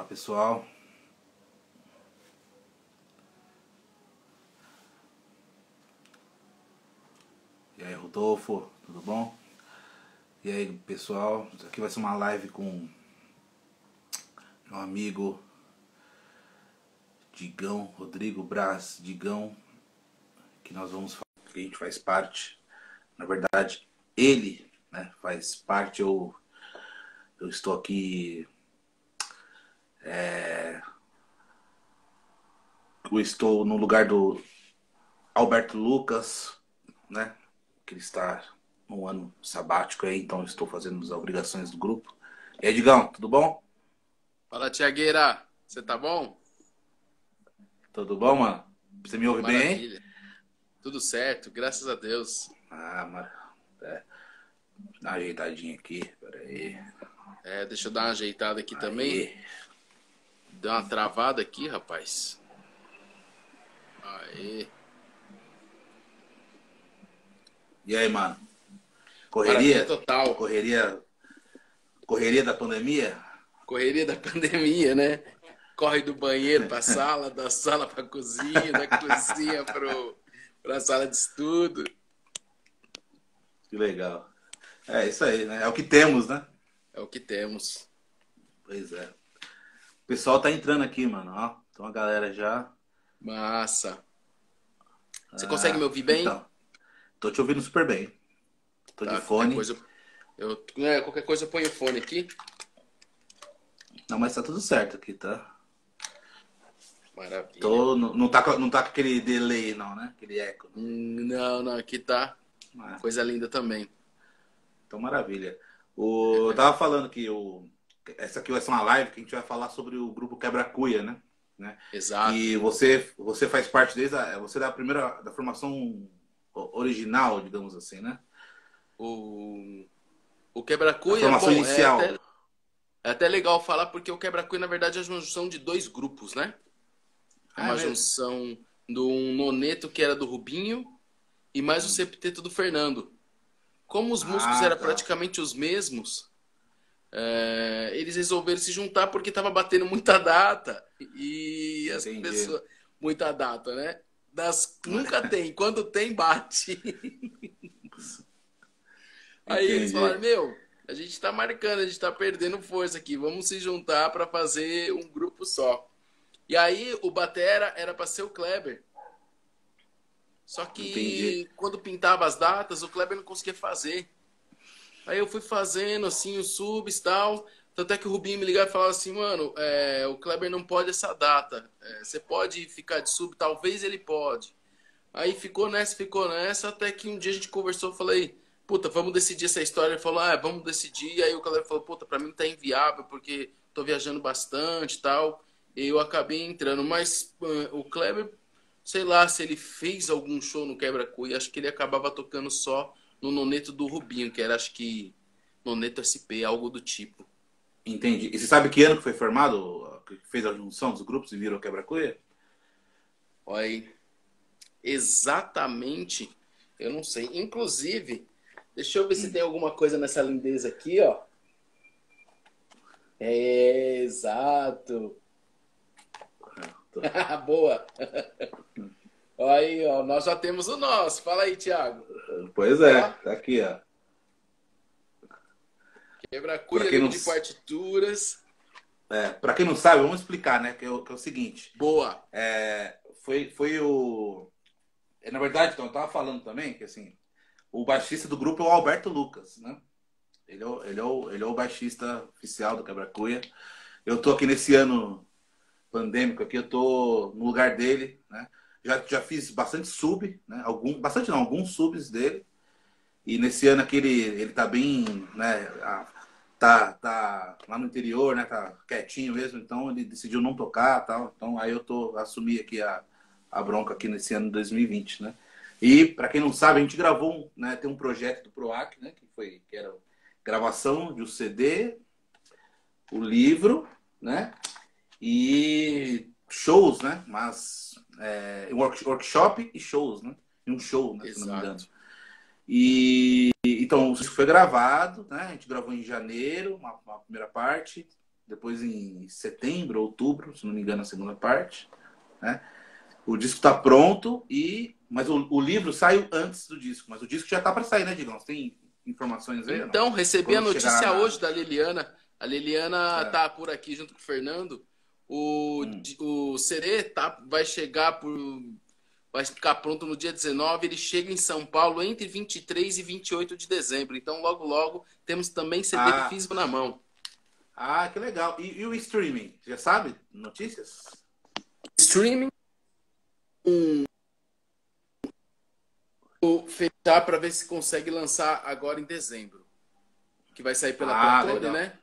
Pessoal. E aí, Rodolfo, tudo bom? E aí, pessoal, isso aqui vai ser uma live com meu amigo Digão, Rodrigo Braz, Digão, que nós vamos falar, que a gente faz parte. Na verdade, ele, né, faz parte. Eu estou aqui, eu estou no lugar do Alberto Lucas, né, que ele está num ano sabático aí, então eu estou fazendo as obrigações do grupo. E aí, Digão, tudo bom? Fala, Tiagueira. Você tá bom? Tudo bom, mano? Você me ouve bem, hein? Maravilha. Tudo certo, graças a Deus. Ah, mano. É, dá uma ajeitadinha aqui, peraí. Deixa eu dar uma ajeitada aqui também. Aí. Deu uma travada aqui, rapaz. Aê. E aí, mano? Maravilha Correria? total. Correria? Correria da pandemia? Correria da pandemia, né? Corre do banheiro pra sala, da sala pra cozinha, da cozinha pra sala de estudo. Que legal. É isso aí, né? É o que temos, né? É o que temos. Pois é. O pessoal tá entrando aqui, mano, ó. Então a galera já. Massa. Você consegue me Ah, ouvir bem? então. Tô te ouvindo super bem. Tô de Tá, fone. qualquer coisa eu ponho o fone aqui. Não, mas tá tudo certo aqui, tá? Maravilha. Não tá com aquele delay, não, né? Aquele eco. Não, não, aqui tá Ah, coisa linda também. então, maravilha. Eu tava falando que essa aqui vai ser uma live que a gente vai falar sobre o grupo Quebra-Cuia, né? Exato. Que você faz parte você é da formação original, digamos assim, né? O, o A quebra-cuia, formação bom, inicial. é até legal falar porque o quebra-cuia, na verdade, é uma junção de dois grupos, né? É Ah, é uma mesmo? junção do um noneto que era do Rubinho e mais o septeto do Fernando. Como os músicos Ah, eram tá. praticamente os mesmos, eles resolveram se juntar porque estava batendo muita data e as Entendi. pessoas... Muita data, né? Nunca tem. Quando tem, bate. Aí eles falaram, Entendi. meu, a gente tá marcando, a gente tá perdendo força aqui, vamos se juntar para fazer um grupo só. E aí o batera era para ser o Kleber. Só Entendi. que quando pintava as datas, o Kleber não conseguia fazer. Aí eu fui fazendo assim os subs e tal. Tanto é que o Rubinho me ligava e falava assim, mano, o Kleber não pode essa data. Você pode ficar de sub, talvez ele pode. Aí ficou nessa, até que um dia a gente conversou, eu falei, puta, vamos decidir essa história. Ele falou, vamos decidir. Aí o Kleber falou, puta, pra mim tá inviável, porque tô viajando bastante e tal. E eu acabei entrando. Mas o Kleber, sei lá, se ele fez algum show no Quebra-Cuia, acho que ele acabava tocando só no Noneto do Rubinho, que era, acho que, Noneto SP, algo do tipo. Entendi. E você sabe que ano que foi formado, que fez a junção dos grupos e virou Quebra-Cuia? Olha aí, exatamente, eu não sei. Inclusive, deixa eu ver se tem alguma coisa nessa lindeza aqui, ó. Exato. Boa. Aí, ó, nós já temos o nosso. Fala aí, Thiago. Pois é, Ó, tá aqui, ó. Para quebra-cuia, quem não, livro de partituras. para quem não sabe, vamos explicar, né? Que é o seguinte. Boa. Foi o. Na verdade, então, eu tava falando também que assim, o baixista do grupo é o Alberto Lucas, né? Ele é o baixista oficial do Quebra-Cuia. Eu tô aqui nesse ano pandêmico aqui, eu tô no lugar dele, né? Já fiz bastante sub, né? Bastante não, alguns subs dele. E nesse ano aqui ele tá bem, né? Tá lá no interior, né? Tá quietinho mesmo, então ele decidiu não tocar, tal. Então aí assumi aqui a bronca aqui nesse ano de 2020, né? E para quem não sabe, a gente gravou, né? Tem um projeto do Proac, né? Que era gravação de um CD, o livro, né? E shows, né? Mas workshop e shows, né? E um show, né? Se não me engano. Exato. E então isso foi gravado, né? A gente gravou em janeiro, uma primeira parte. depois em setembro, outubro, se não me engano, a segunda parte, né? O disco está pronto, mas o livro saiu antes do disco. Mas o disco já está para sair, né, Digão? Você tem informações aí ou não? Então, recebi a Quando chegará notícia na... hoje da Liliana. A Liliana É. tá por aqui junto com o Fernando. O CD vai ficar pronto no dia 19. Ele chega em São Paulo entre 23 e 28 de dezembro. Então, logo, logo, temos também CD Ah, físico na mão. que legal. E o streaming? Já sabe? Notícias? Streaming, fechar para ver se consegue lançar agora em dezembro. Que vai sair pela Platone, Legal. né?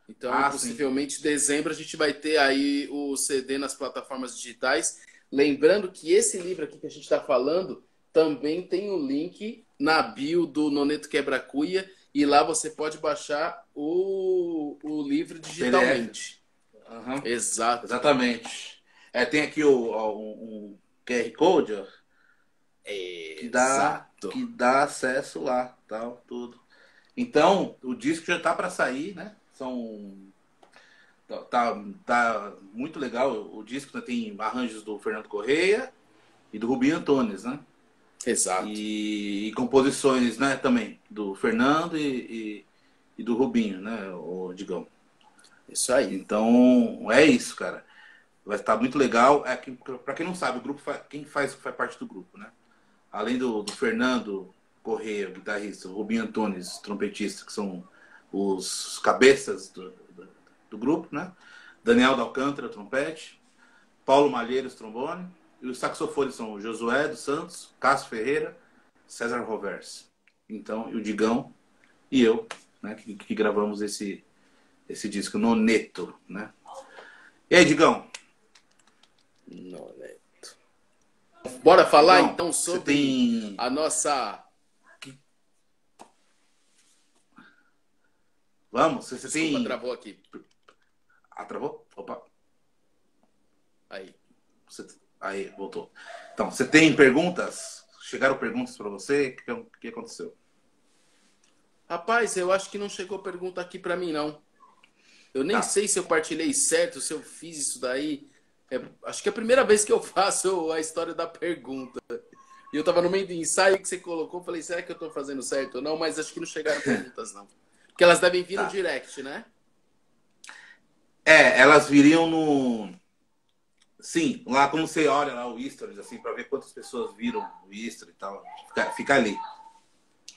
Então, Sim. possivelmente, em dezembro, a gente vai ter aí o CD nas plataformas digitais. Lembrando que esse livro aqui que a gente está falando também tem o link na bio do Noneto Quebra Cuia. E lá você pode baixar o livro digitalmente. Uhum. Exato. Exatamente. Tem aqui um QR Code, ó, que dá acesso lá, tal, tudo. Então, o disco já tá para sair, né? Tá muito legal. O disco, né, tem arranjos do Fernando Correia e do Rubinho Antunes, né? Exato. E composições, né, também do Fernando e do Rubinho, né, o Digão. Isso aí. Então, é isso, cara. Vai estar muito legal. Para quem não sabe, o grupo quem faz parte do grupo, né? Além do Fernando Correia, guitarrista, o Rubinho Antunes, trompetista, que são os cabeças do grupo, né? Daniel D'Alcântara, trompete, Paulo Malheiros, trombone, e os saxofones são o Josué dos Santos, Cássio Ferreira, César Rovers. Então, e o Digão e eu, né, que gravamos esse disco Noneto, né? E aí, Digão? Noneto. Bora falar Digão, então sobre a nossa... Vamos? Você Desculpa, tem... travou aqui. Travou? Opa. Aí. Aí, voltou. Então, você tem perguntas? Chegaram perguntas para você? O que aconteceu? Rapaz, eu acho que não chegou pergunta aqui para mim, não. Eu nem sei se eu partilhei certo, se eu fiz isso daí. Acho que é a primeira vez que eu faço a história da pergunta. E eu tava no meio do ensaio que você colocou, falei, será que eu tô fazendo certo ou não? Mas acho que não chegaram perguntas, não. Porque elas devem vir no direct, né? Elas viriam no... Sim, lá como você olha lá o history, assim, para ver quantas pessoas viram o history e tal, fica ali.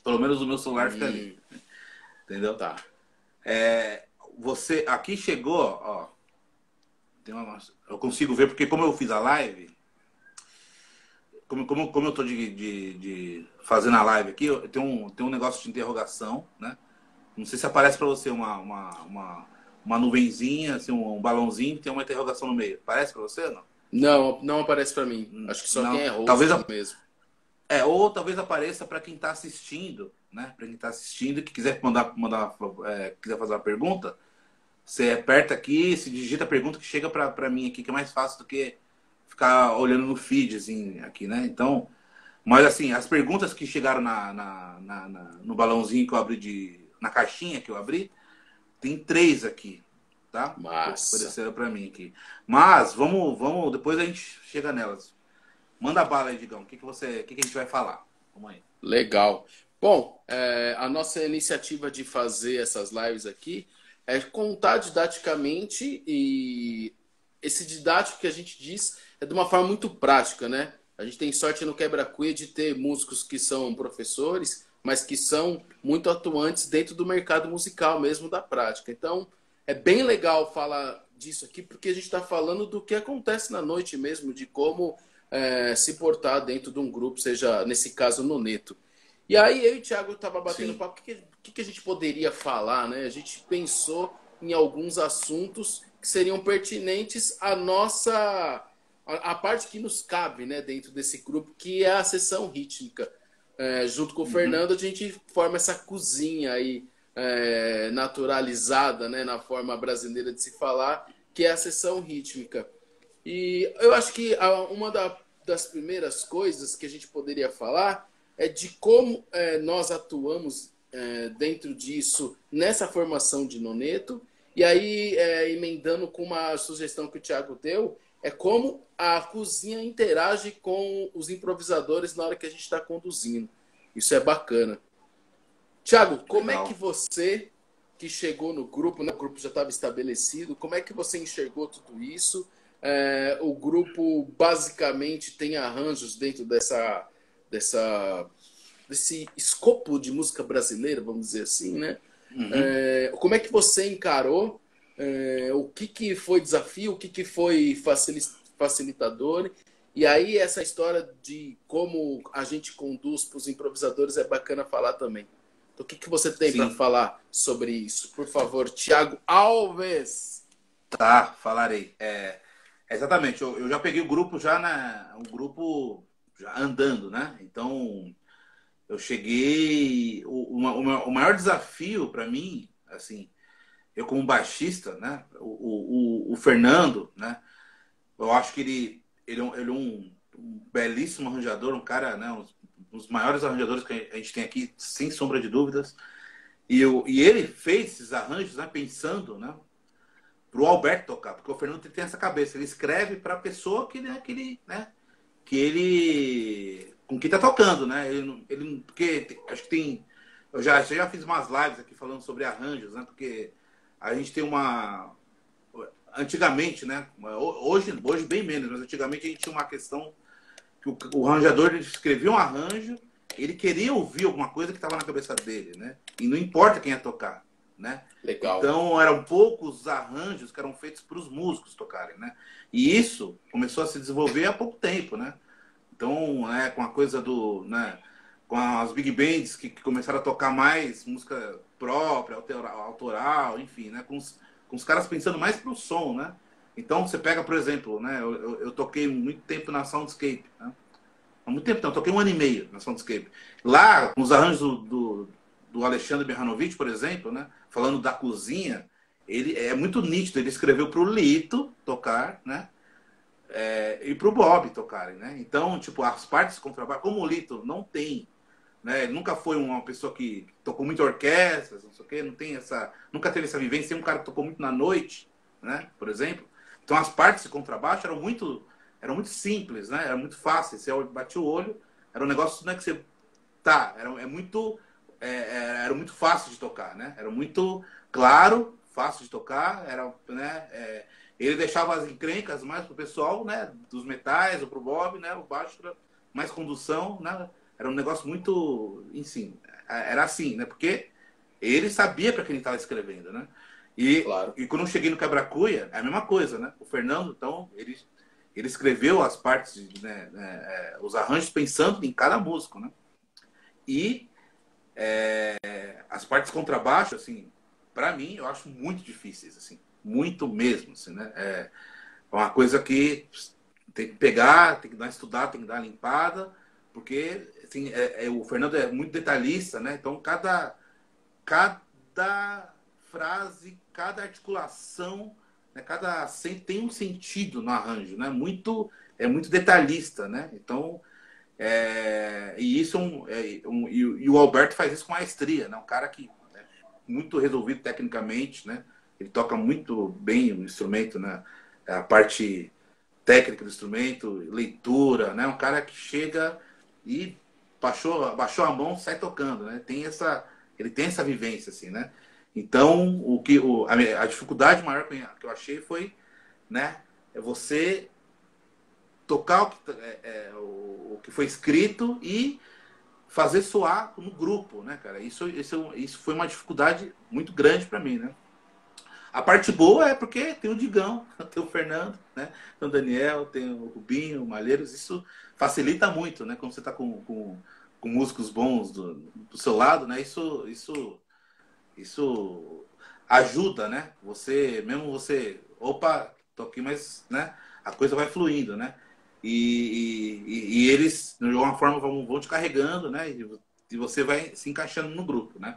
Pelo menos o meu celular fica ali. Entendeu? Tá. Você aqui chegou, ó. Eu consigo ver, porque como eu fiz a live, como eu tô de fazendo a live aqui, tem um negócio de interrogação, né? Não sei se aparece para você uma nuvenzinha, assim, um balãozinho que tem uma interrogação no meio. Aparece para você ou não? Não, não aparece para mim. Acho que só não. quem é host talvez mesmo. Ou talvez apareça para quem está assistindo, né? Para quem está assistindo e que quiser quiser fazer uma pergunta, você aperta aqui, se digita a pergunta que chega para mim aqui, que é mais fácil do que ficar olhando no feed, assim, aqui, né? Então, mas assim, as perguntas que chegaram no balãozinho que eu abri na caixinha que eu abri, tem 3 aqui, tá? Massa. Apareceram para mim aqui. Mas vamos, depois a gente chega nelas. Manda bala aí, Digão. O que a gente vai falar? Vamos aí. Legal. Bom, a nossa iniciativa de fazer essas lives aqui é contar didaticamente, e esse didático que a gente diz é de uma forma muito prática, né? A gente tem sorte no Quebra-Cuia de ter músicos que são professores, mas que são muito atuantes dentro do mercado musical mesmo, da prática. Então, é bem legal falar disso aqui, porque a gente está falando do que acontece na noite mesmo, de como se portar dentro de um grupo, seja, nesse caso, no Neto. E aí eu e o Thiago tava batendo papo, o que a gente poderia falar, né? A gente pensou em alguns assuntos que seriam pertinentes à nossa... a parte que nos cabe, né, dentro desse grupo, que é a sessão rítmica. Junto com o Fernando, a gente forma essa cozinha aí, naturalizada, né, na forma brasileira de se falar, que é a sessão rítmica. E eu acho que uma das primeiras coisas que a gente poderia falar é de como nós atuamos dentro disso, nessa formação de noneto, E aí, emendando com uma sugestão que o Thiago deu, é como a cozinha interage com os improvisadores na hora que a gente está conduzindo. Isso é bacana. Thiago, como é que Legal. você, que chegou no grupo, né, o grupo já estava estabelecido, como é que você enxergou tudo isso? O grupo basicamente tem arranjos dentro desse escopo de música brasileira, vamos dizer assim, né? Uhum. Como é que você encarou? O que foi desafio? O que foi facilitador? E aí essa história de como a gente conduz para os improvisadores é bacana falar também. Então, o que você tem para Sim, falar sobre isso? Por favor, Thiago Alves. tá, falarei. Exatamente, eu já peguei o grupo já o grupo já andando, né? Então, eu cheguei. O maior desafio para mim, assim, eu como baixista, né? O Fernando, né? Eu acho que ele é um belíssimo arranjador, um cara, né? Um dos maiores arranjadores que a gente tem aqui, sem sombra de dúvidas. E ele fez esses arranjos, né? Pensando, né? Pro Alberto tocar, porque o Fernando tem essa cabeça, ele escreve para a pessoa que ele com quem tá tocando, né? Porque acho que tem eu já fiz umas lives aqui falando sobre arranjos, né? Porque a gente tem uma antigamente, né? Hoje bem menos, mas antigamente a gente tinha uma questão que o arranjador ele escrevia um arranjo, ele queria ouvir alguma coisa que estava na cabeça dele, né? E não importa quem ia tocar, né? Legal. Então eram poucos arranjos que eram feitos para os músicos tocarem, né? E isso começou a se desenvolver há pouco tempo, né? Então, né, com a coisa do, né, com as big bands que começaram a tocar mais música própria, autoral, enfim, né? Com os caras pensando mais pro som, né? Então você pega, por exemplo, né? Eu toquei muito tempo na Soundscape, né? Há muito tempo não, eu toquei 1 ano e meio na Soundscape. Lá, com os arranjos do Alexandre Berhanovich, por exemplo, né? Falando da cozinha, ele é muito nítido, ele escreveu pro Lito tocar, né? E pro Bob tocarem, né? Então, tipo, as partes com trabalho, como o Lito não tem, né? Ele nunca foi uma pessoa que tocou muito orquestras, não sei o quê, não tem essa, nunca teve essa vivência. Tem um cara que tocou muito na noite, né? Por exemplo. Então as partes de contrabaixo eram muito simples, né? Era muito fácil. Você batia o olho, era um negócio, né, que você era muito fácil de tocar, né? Era muito claro, fácil de tocar, né? Ele deixava as encrencas mais pro pessoal, né? Dos metais, ou pro Bob, né? O baixo era mais condução, né? Era um negócio muito, enfim, era assim, né? Porque ele sabia para quem ele estava escrevendo, né? E, Claro. e quando eu cheguei no Quebra-Cuia, é a mesma coisa, né? O Fernando, então, ele escreveu as partes, né, os arranjos pensando em cada músico, né? E as partes contrabaixo, assim, para mim, eu acho muito difíceis, assim, muito mesmo, assim, né? É uma coisa que tem que pegar, tem que dar uma estudada, tem que dar uma limpada, porque assim, o Fernando é muito detalhista, né? Então cada frase, cada articulação, né? Cada acento tem um sentido no arranjo, né? É muito detalhista, né? Então e isso e o Alberto faz isso com maestria, né? Um cara que é muito resolvido tecnicamente, né? Ele toca muito bem o instrumento, né? A parte técnica do instrumento, leitura, né? Um cara que chega e baixou a mão, sai tocando, né? Ele tem essa vivência, assim, né? Então, a dificuldade maior que eu achei foi, né? É você tocar o que foi escrito e fazer soar no grupo, né, cara? Isso foi uma dificuldade muito grande para mim, né? A parte boa é porque tem o Digão, tem o Fernando, né? Tem o Daniel, tem o Rubinho, o Malheiros. Isso facilita muito, né? Quando você está com músicos bons do seu lado, né? Isso ajuda, né? Opa, tô aqui, mas, né? A coisa vai fluindo, né? E eles, de alguma forma, vão te carregando, né? E você vai se encaixando no grupo, né?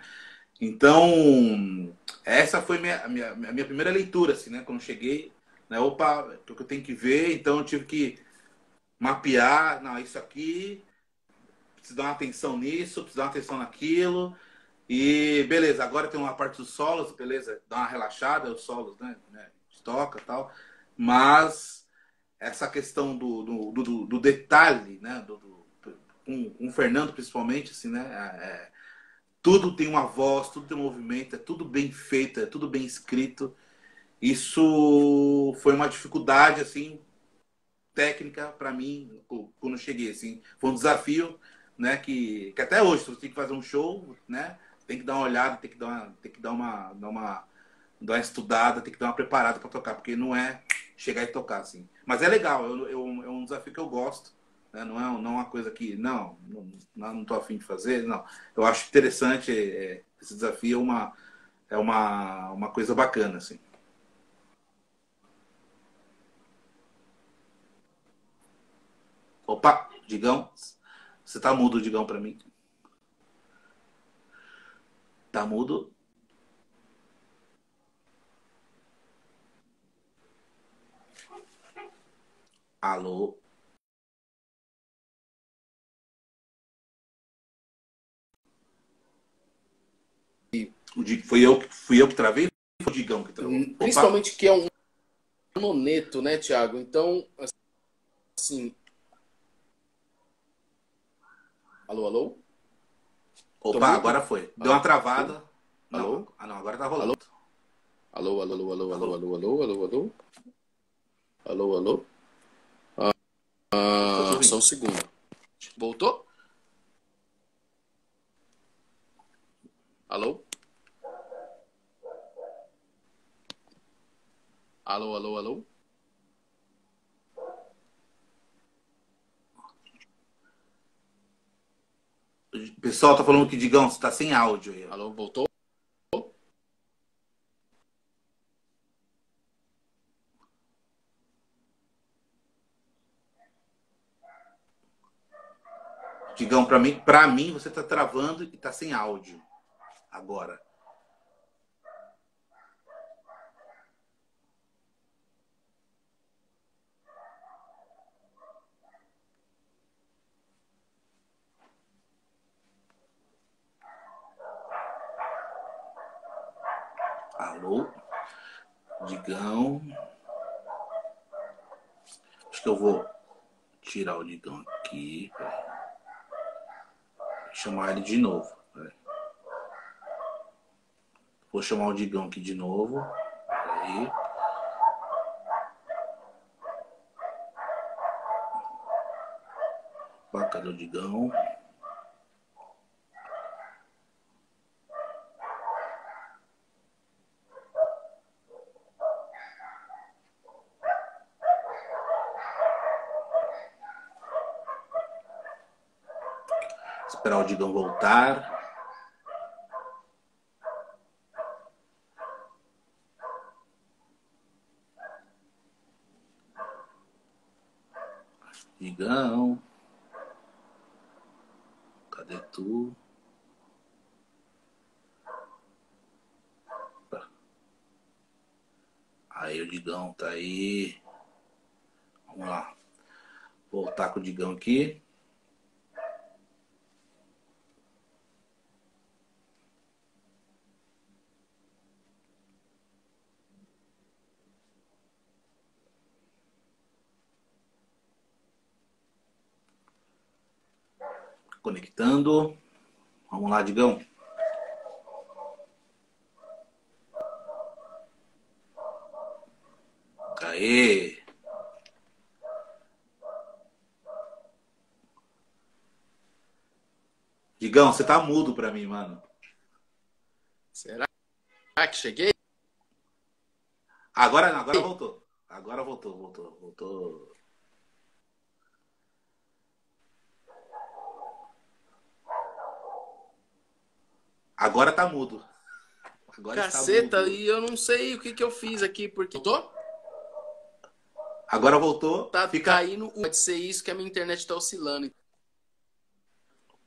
Então, essa foi a minha primeira leitura, assim, né? Quando cheguei, né? Opa, o que eu tenho que ver, então eu tive que mapear, não, isso aqui, preciso dar uma atenção nisso, preciso dar uma atenção naquilo. E beleza, agora tem uma parte dos solos, beleza, dá uma relaxada, os solos, né, toca e tal. Mas essa questão do detalhe, né, com o Fernando principalmente, assim, né, tudo tem uma voz, tudo tem um movimento, é tudo bem feito, é tudo bem escrito. Isso foi uma dificuldade, assim, técnica para mim quando eu cheguei, assim. Foi um desafio, né, que até hoje, se você tem que fazer um show, né, tem que dar uma olhada, tem que dar uma estudada, tem que dar uma preparada para tocar, porque não é chegar e tocar, assim. Mas é legal, é um desafio que eu gosto, né, não é uma coisa que, não tô afim de fazer, não. Eu acho interessante, esse desafio é uma coisa bacana, assim. Opa, Digão, você tá mudo, Digão, para mim. Tá mudo? Alô? Fui eu que travei ou foi o Digão que travou? Opa! Principalmente que é um noneto, né, Thiago? Então, assim. Alô, alô? Tô Opa, mudo? agora foi. Deu uma Alô? travada. Não, Alô? não, agora tá Alô? rolando. Alô, alô, alô, alô, Tá alô, rolando. alô, alô, alô, alô? Alô, alô? Estou te Só ouvindo. um segundo. Voltou? Alô? Alô, alô, alô? O pessoal tá falando que, Digão, você tá sem áudio aí. Ó. Alô, voltou? Digão, pra mim, você tá travando e tá sem áudio. Agora. Alô? Digão. Acho que eu vou tirar o Digão aqui. Chamar ele de novo. Vou chamar o Digão aqui de novo. Aí. Cadê o Digão? Esperar o Digão voltar. Digão. Cadê tu? Aí o Digão tá aí. Vamos lá. Voltar com o Digão aqui. Conectando. Vamos lá, Digão. Aê! Digão, você tá mudo pra mim, mano. Será que cheguei? Agora não, agora voltou. Agora voltou. Agora tá mudo. Agora está Caceta, mudo. e eu não sei o que que eu fiz aqui, porque. Voltou? Agora voltou. Tá Fica. caindo. Pode ser isso que a minha internet tá oscilando.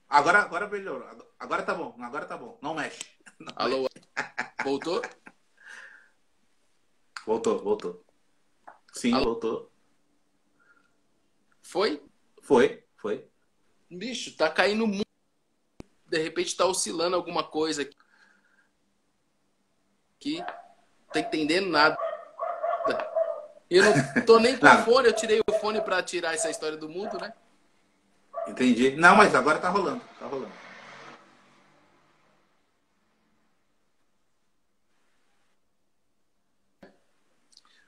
Agora melhorou. Agora tá bom. Agora tá bom. Não mexe. Não Alô, mexe. voltou? Voltou. Sim, Alô, voltou. foi? Foi. Bicho, tá caindo muito. de repente está oscilando alguma coisa aqui, não tá entendendo nada. Eu não tô nem com Não, fone, eu tirei o fone para tirar essa história do mundo, né? entendi. Não, mas agora tá rolando, tá rolando.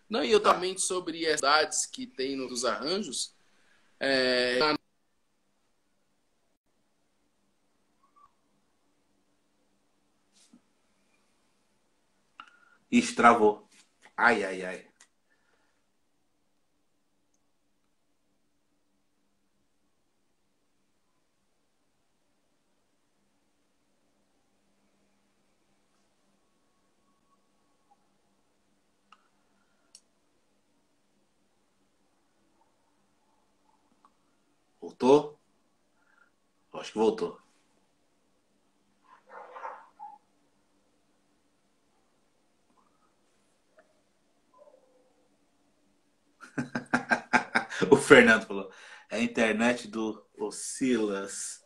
Não, e eu Tá. também sobre as idades que tem nos arranjos, Ixi, travou. Ai, ai, ai. Voltou? Acho que voltou. O Fernando falou. É a internet do Oscilas.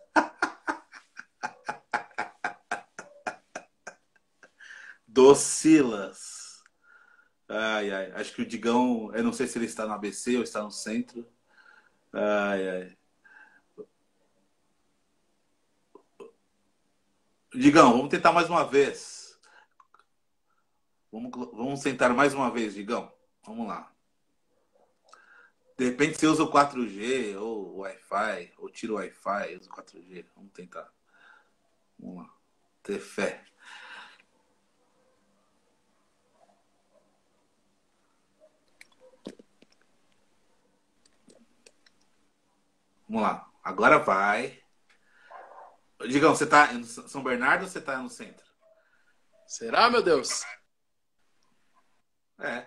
Do Silas. Ai, ai. Acho que o Digão, eu não sei se ele está no ABC ou está no centro. Ai, ai. Digão, vamos tentar mais uma vez. Vamos tentar mais uma vez, Digão. Vamos lá. De repente você usa o 4G ou o Wi-Fi, ou tira o Wi-Fi e usa o 4G. Vamos tentar. Vamos lá. Ter fé. Vamos lá. Agora vai. Digão, você tá em São Bernardo ou você tá no centro? será, meu Deus? É.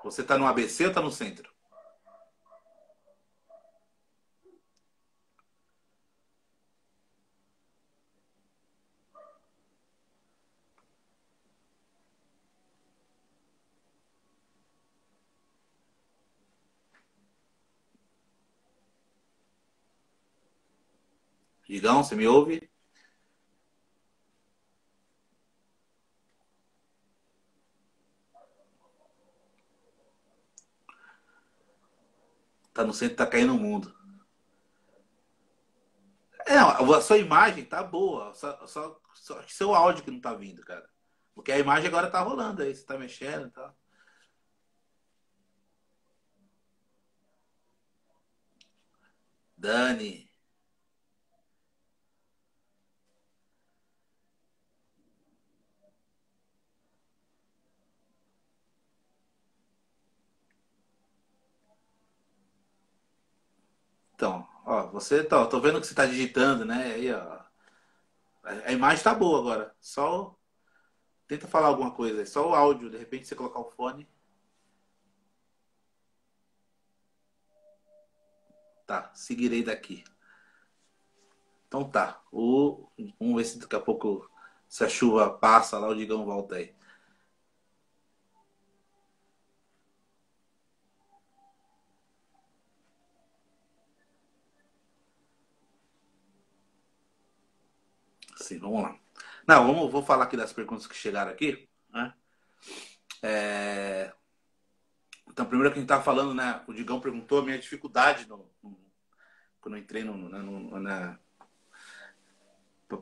Você tá no ABC ou tá no centro? Digão, você me ouve? Tá no centro, tá caindo o mundo. É, a sua imagem tá boa, só que seu áudio que não tá vindo, cara. Porque a imagem agora tá rolando aí, você tá mexendo e tal. Dani. Então, ó, você tá, tô vendo que você tá digitando, né? Aí, ó. A imagem tá boa agora. Só tenta falar alguma coisa aí, só o áudio, de repente você colocar o fone. Tá, seguirei daqui. Então tá. Vamos ver se daqui a pouco, se a chuva passa lá, o Digão volta aí. Sim, vamos lá. Não, vou falar aqui das perguntas que chegaram aqui, né? É, então, primeiro que a gente tava falando, né? O Digão perguntou a minha dificuldade quando eu entrei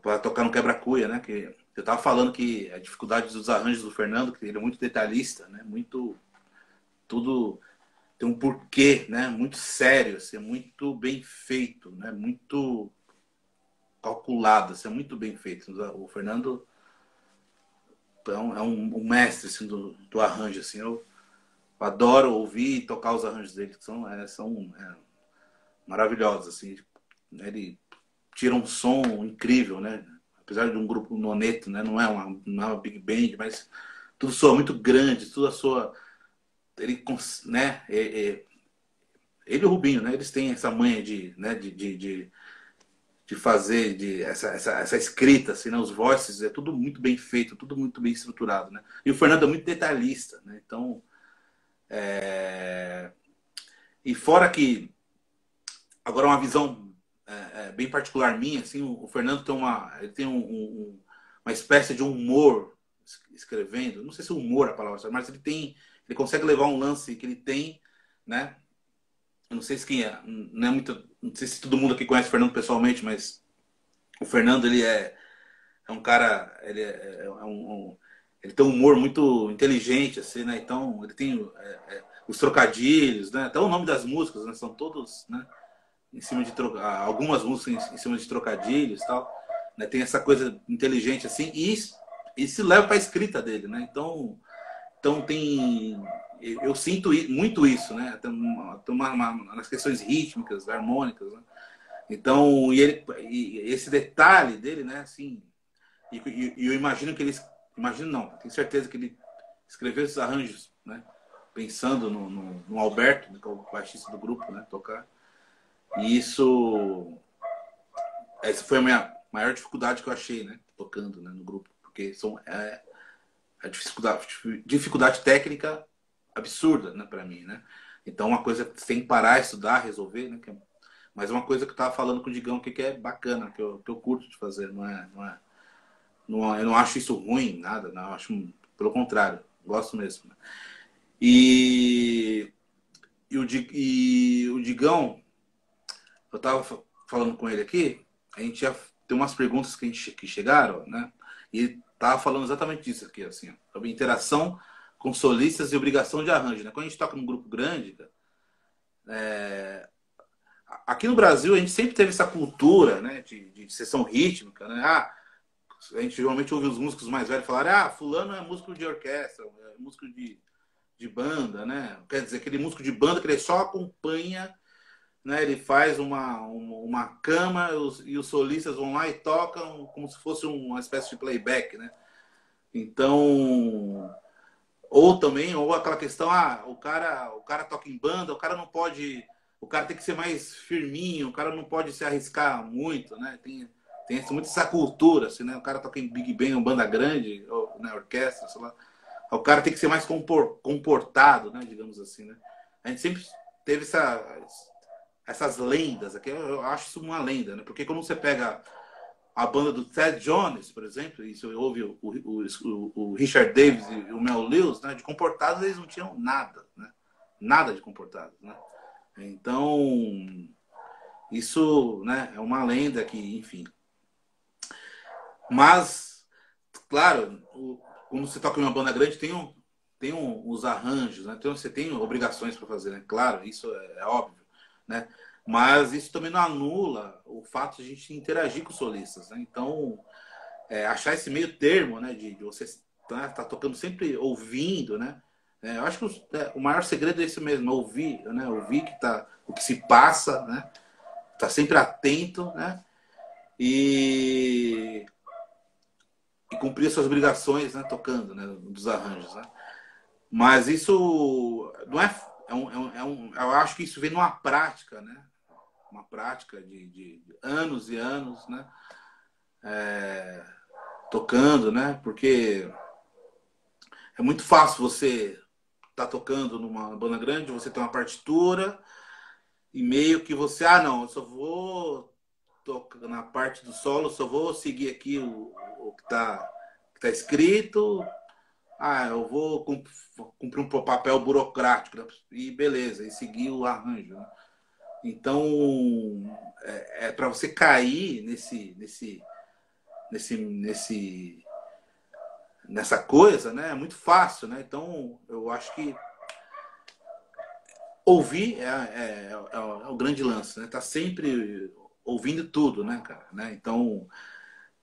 para tocar no quebra-cuia, né? Que eu tava falando que a dificuldade dos arranjos do Fernando, que ele é muito detalhista, né? Muito tudo tem um porquê, né? Muito sério, assim, muito bem feito, né? Muito calculado, assim, muito bem feito. O Fernando é um mestre assim, do arranjo, assim. Eu adoro ouvir e tocar os arranjos dele, que são maravilhosos, assim. Ele tira um som incrível, né? Apesar de um grupo noneto, né? Não é uma big band, mas tudo soa muito grande, tudo a sua ele, né? Ele e o Rubinho, né? Eles têm essa manha de fazer essa escrita, assim, né? Os voices é tudo muito bem feito, tudo muito bem estruturado, né? E o Fernando é muito detalhista, né? Então E fora que, agora uma visão bem particular minha, assim, o Fernando tem ele tem uma espécie de humor escrevendo. Não sei se humor é a palavra, mas ele consegue levar um lance que ele tem, né? Eu não sei se quem é, não é muito, não sei se todo mundo aqui conhece o Fernando pessoalmente, mas o Fernando ele é um cara, ele tem um humor muito inteligente, assim, né? Então ele tem os trocadilhos, né? Até o nome das músicas, né? São todos, né? Em cima de algumas músicas em cima de trocadilhos, e tal, né? Tem essa coisa inteligente assim e se leva para a escrita dele, né? Então eu sinto muito isso, né? Nas questões rítmicas, harmônicas, né? Então e esse detalhe dele, né? Assim, e eu imagino que imagino não, tenho certeza que ele escreveu esses arranjos, né? Pensando no Alberto, né, que é o baixista do grupo, né? Tocar. E essa foi a minha maior dificuldade que eu achei, né? Tocando, né, no grupo, porque a dificuldade técnica absurda, né, para mim, né? Então uma coisa que você tem que parar, estudar, resolver, né? Mas uma coisa que eu tava falando com o Digão que é bacana, que eu curto de fazer, eu não acho isso ruim, nada, não, eu acho pelo contrário, gosto mesmo. Né? E o Digão, eu tava falando com ele aqui, a gente já tem umas perguntas que chegaram, né? E ele tava falando exatamente disso aqui, assim, ó, sobre interação com solistas e obrigação de arranjo, né? Quando a gente toca num grupo grande, aqui no Brasil a gente sempre teve essa cultura, né, de sessão rítmica, né? A gente geralmente ouve os músicos mais velhos falarem, fulano é músico de orquestra, é músico de banda, né? Quer dizer, aquele músico de banda que ele só acompanha, né? Ele faz uma cama e os solistas vão lá e tocam como se fosse uma espécie de playback, né? Então, ou aquela questão, o cara toca em banda, o cara tem que ser mais firminho, o cara não pode se arriscar muito, né? Tem muito essa cultura, assim, né? O cara toca em Big Band, uma banda grande, ou na orquestra, sei lá. O cara tem que ser mais comportado, né? Digamos assim, né? A gente sempre teve essas lendas aqui. Eu acho isso uma lenda, né? Porque quando você pega a banda do Ted Jones, por exemplo, e você ouve o Richard Davis e o Mel Lewis, né? De comportados eles não tinham nada, né? Nada de comportados, né? Então, isso, né, é uma lenda que, enfim. Mas, claro, quando você toca em uma banda grande, tem os arranjos, né? Então você tem obrigações para fazer, né? Claro, isso é óbvio, né? Mas isso também não anula o fato de a gente interagir com os solistas, né? Então, achar esse meio termo, né? De você tá tocando sempre ouvindo, né? Eu acho que o maior segredo é esse mesmo, ouvir, né? Ouvir o que se passa, né? Tá sempre atento, né? E cumprir as suas obrigações, né? Tocando, né? Dos arranjos, né? Mas isso não eu acho que isso vem numa prática, né? Uma prática de anos e anos, né? Tocando, né? Porque é muito fácil você estar tocando numa banda grande, você tem uma partitura e meio que você, não, eu só vou tocar na parte do solo, só vou seguir aqui o que tá escrito. Eu vou cumprir um papel burocrático, né? E beleza, e seguir o arranjo. Né? Então, para você cair nessa coisa, né? É muito fácil, né? Então, eu acho que ouvir é o grande lance, né? Tá sempre ouvindo tudo, né, cara? Né? Então,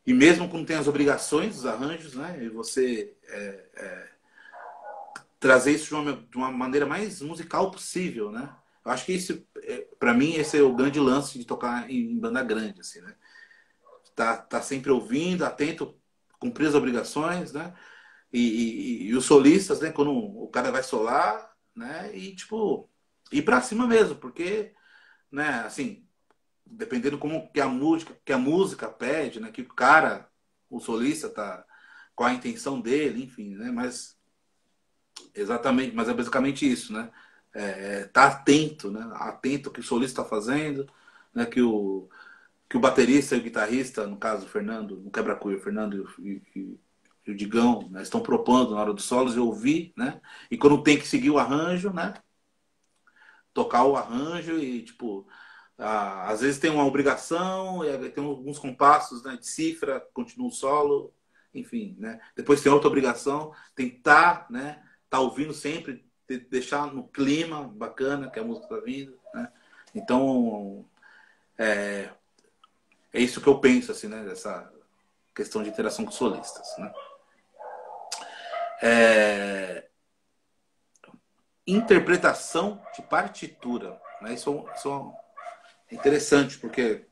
e mesmo quando tem as obrigações, os arranjos, né? E você trazer isso de uma maneira mais musical possível, né? Eu acho que isso, para mim, esse é o grande lance de tocar em banda grande, assim, né? Tá sempre ouvindo, atento, cumprir as obrigações, né? E os solistas, né? Quando o cara vai solar, né? E, tipo, ir pra cima mesmo, porque, né? Assim, dependendo como que a música pede, né? Que o solista qual a intenção dele, enfim, né? Mas exatamente, mas é basicamente isso, né? tá atento, né? Atento ao que o solista está fazendo, né? Que o baterista e o guitarrista, no caso o Fernando, no Quebra-Cuia, o Fernando e o Digão, né, estão propondo na hora dos solos e ouvir, né? E quando tem que seguir o arranjo, né? Tocar o arranjo e, tipo, às vezes tem uma obrigação, tem alguns compassos, né, de cifra, continua o solo, enfim, né? Depois tem outra obrigação, tentar, né, tá ouvindo sempre, deixar no clima bacana que a música tá vindo, né? Então, é isso que eu penso, assim, né, dessa questão de interação com solistas, né? Interpretação de partitura, né? Isso é interessante, porque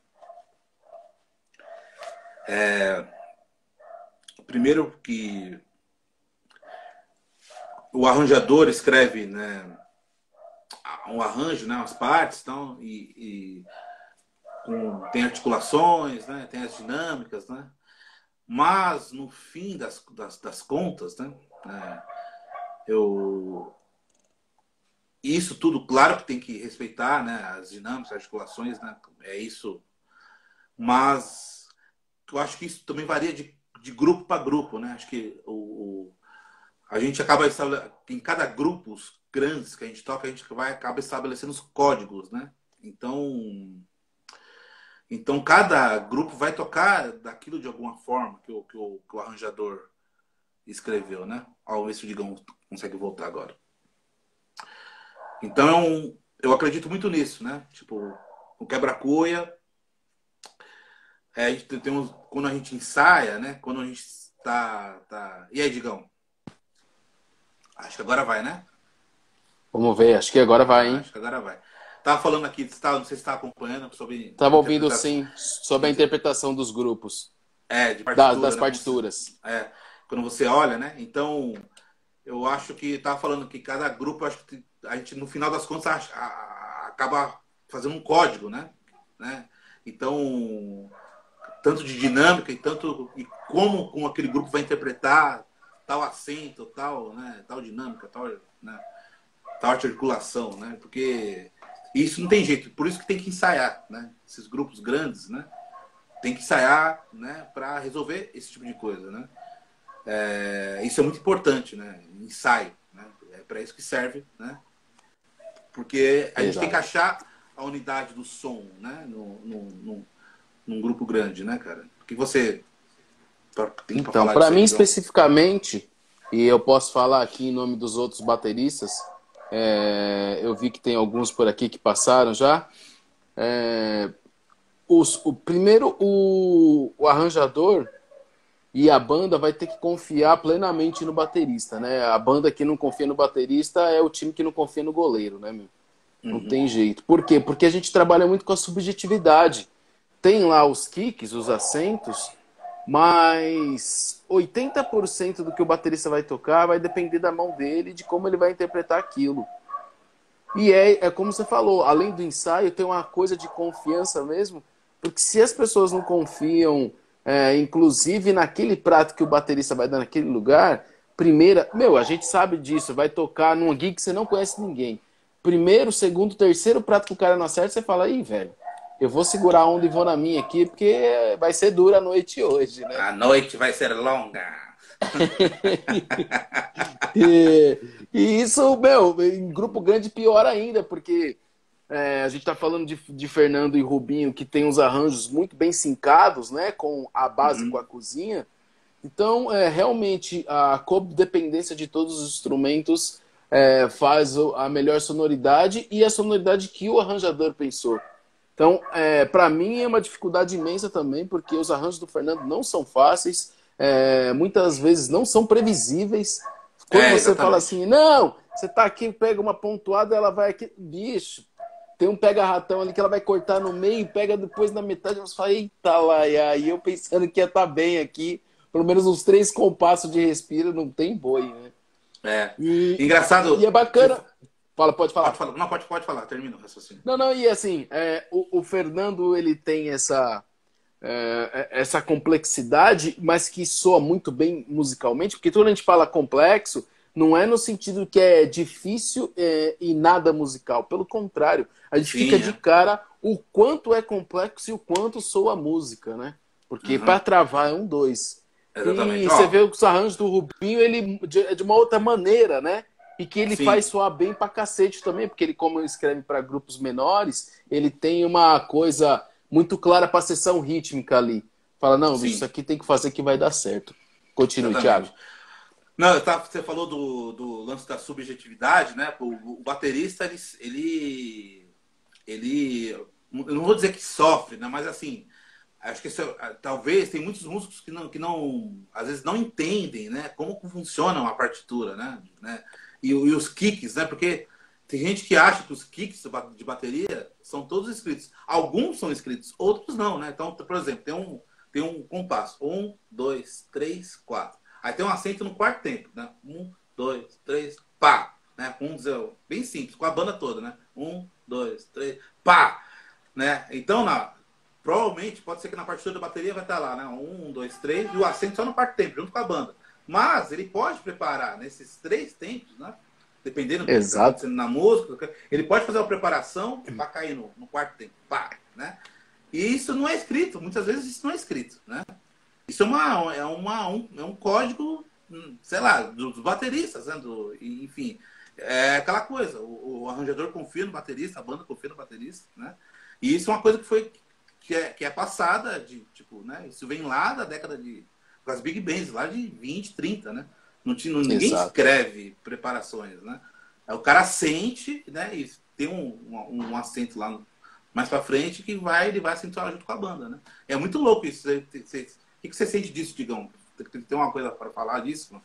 primeiro que o arranjador escreve, né, um arranjo, né, as partes, então, tem articulações, né, tem as dinâmicas, né, mas no fim das contas, né, isso tudo, claro que tem que respeitar, né, as dinâmicas, as articulações, né, é isso, mas eu acho que isso também varia de grupo para grupo, né, acho que a gente acaba em cada grupo, os grandes que a gente toca, a gente acaba estabelecendo os códigos, né, então cada grupo vai tocar daquilo de alguma forma que o arranjador escreveu, né, ao ver se o Digão consegue voltar agora. Então, eu acredito muito nisso, né? Tipo, o Quebra-Cuia, a gente quando a gente ensaia, né? Quando a gente tá... E aí, Digão? Acho que agora vai, né? Vamos ver, acho que agora vai, hein? Acho que agora vai. Tava falando aqui, não sei se está acompanhando sobre... Tava ouvindo, sim, sobre a interpretação dos grupos. De partitura, das né? partituras. Quando você olha, né? Então, eu acho que tava falando que cada grupo, acho que a gente, no final das contas, acaba fazendo um código, né? Então, tanto de dinâmica e como aquele grupo vai interpretar tal acento, tal dinâmica, né? Tal articulação, né? Porque isso não tem jeito, por isso que tem que ensaiar, né? Esses grupos grandes, né? Tem que ensaiar, né? Para resolver esse tipo de coisa, né? Isso é muito importante, né? Ensaio, né? É para isso que serve, né? Porque a gente tem que achar a unidade do som, né? Num grupo grande, né, cara? O que você tem para falar? Então, para mim especificamente, e eu posso falar aqui em nome dos outros bateristas, eu vi que tem alguns por aqui que passaram já. Primeiro, o arranjador e a banda vai ter que confiar plenamente no baterista, né? A banda que não confia no baterista é o time que não confia no goleiro, né, meu? Não tem jeito. Por quê? Porque a gente trabalha muito com a subjetividade. Tem lá os kicks, os acentos, mas 80% do que o baterista vai tocar vai depender da mão dele, de como ele vai interpretar aquilo. E é como você falou, além do ensaio, tem uma coisa de confiança mesmo, porque se as pessoas não confiam, inclusive naquele prato que o baterista vai dar naquele lugar, a gente sabe disso, vai tocar num gig que você não conhece ninguém. Primeiro, segundo, terceiro prato que o cara não acerta, você fala, ih, velho, eu vou segurar a onda e vou na minha aqui, porque vai ser dura a noite hoje, né? A noite vai ser longa. e isso, em grupo grande pior ainda, porque a gente tá falando de Fernando e Rubinho, que tem uns arranjos muito bem sincados, né? Com a base, com a cozinha. Então, realmente, a codependência de todos os instrumentos faz a melhor sonoridade e a sonoridade que o arranjador pensou. Então, para mim é uma dificuldade imensa também, porque os arranjos do Fernando não são fáceis, muitas vezes não são previsíveis. Quando você fala assim, não, você tá aqui, pega uma pontuada, ela vai aqui, bicho, tem um pega-ratão ali que ela vai cortar no meio, pega depois na metade, você fala, eita lá, e aí eu pensando que ia estar bem aqui, pelo menos uns 3 compassos de respiro, não tem boi, né? Engraçado. E é bacana. Pode falar. Não, pode falar, termina o raciocínio. Não, e assim, o Fernando, ele tem essa complexidade, mas que soa muito bem musicalmente, porque quando a gente fala complexo, não é no sentido que é difícil e nada musical. Pelo contrário, a gente fica de cara o quanto é complexo e o quanto soa a música, né? Porque para travar é um dois. Exatamente. E você vê os arranjos do Rubinho, ele é de uma outra maneira, né? E que ele faz soar bem pra cacete também, porque ele, como escreve para grupos menores, ele tem uma coisa muito clara pra sessão rítmica ali. Fala, não, bicho, isso aqui tem que fazer que vai dar certo. Continue, Thiago. Não, você falou do lance da subjetividade, né? O baterista, ele, eu não vou dizer que sofre, né? Mas assim, acho que talvez tem muitos músicos que não às vezes não entendem, né? Como funciona uma partitura, né? E os kicks, né? Porque tem gente que acha que os kicks de bateria são todos escritos. Alguns são escritos, outros não, né? Então, por exemplo, tem um compasso. 1, 2, 3, 4. Aí tem um acento no quarto tempo, né? 1, 2, 3, pá. Né? Bem simples, com a banda toda, né? 1, 2, 3, pá. Né? Então, provavelmente, pode ser que na partitura da bateria vai estar lá, né? 1, 2, 3, e o acento só no quarto tempo, junto com a banda. Mas ele pode preparar nesses 3 tempos, né? Dependendo do que está acontecendo na música, ele pode fazer uma preparação para cair no quarto tempo, pá, né? E isso não é escrito, muitas vezes isso não é escrito, né? Isso é um código, sei lá, dos bateristas, né? Enfim, é aquela coisa, o arranjador confia no baterista, a banda confia no baterista, né? E isso é uma coisa que é passada, tipo, né? Isso vem lá da década com as big bands, lá de 20, 30, né? Ninguém escreve preparações, né? O cara sente, né? E tem um acento lá mais pra frente que ele vai acentuar junto com a banda, né? É muito louco isso. O que você sente disso, Digão? Tem uma coisa para falar disso?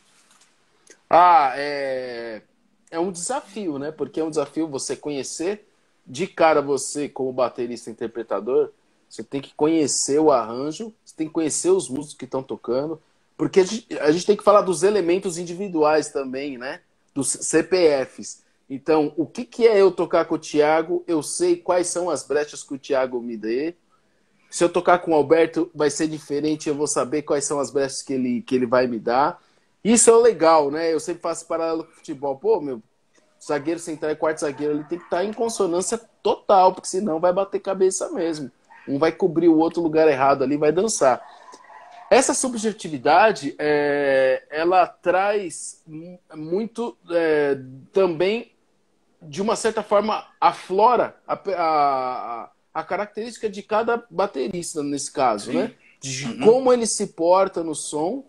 É um desafio, né? Porque é um desafio você conhecer de cara você como baterista interpretador. Você tem que conhecer o arranjo, você tem que conhecer os músicos que estão tocando, porque a gente tem que falar dos elementos individuais também, né? Dos CPFs. Então, o que é eu tocar com o Thiago? Eu sei quais são as brechas que o Thiago me dê. Se eu tocar com o Alberto, vai ser diferente, eu vou saber quais são as brechas que ele vai me dar. Isso é o legal, né? Eu sempre faço paralelo com o futebol. Pô, meu, zagueiro central e quarto zagueiro, ele tem que estar em consonância total, porque senão vai bater cabeça mesmo. Um vai cobrir o outro lugar errado ali, vai dançar. Essa subjetividade, ela traz muito também, de uma certa forma, aflora a característica de cada baterista, nesse caso, né? De como ele se porta no som.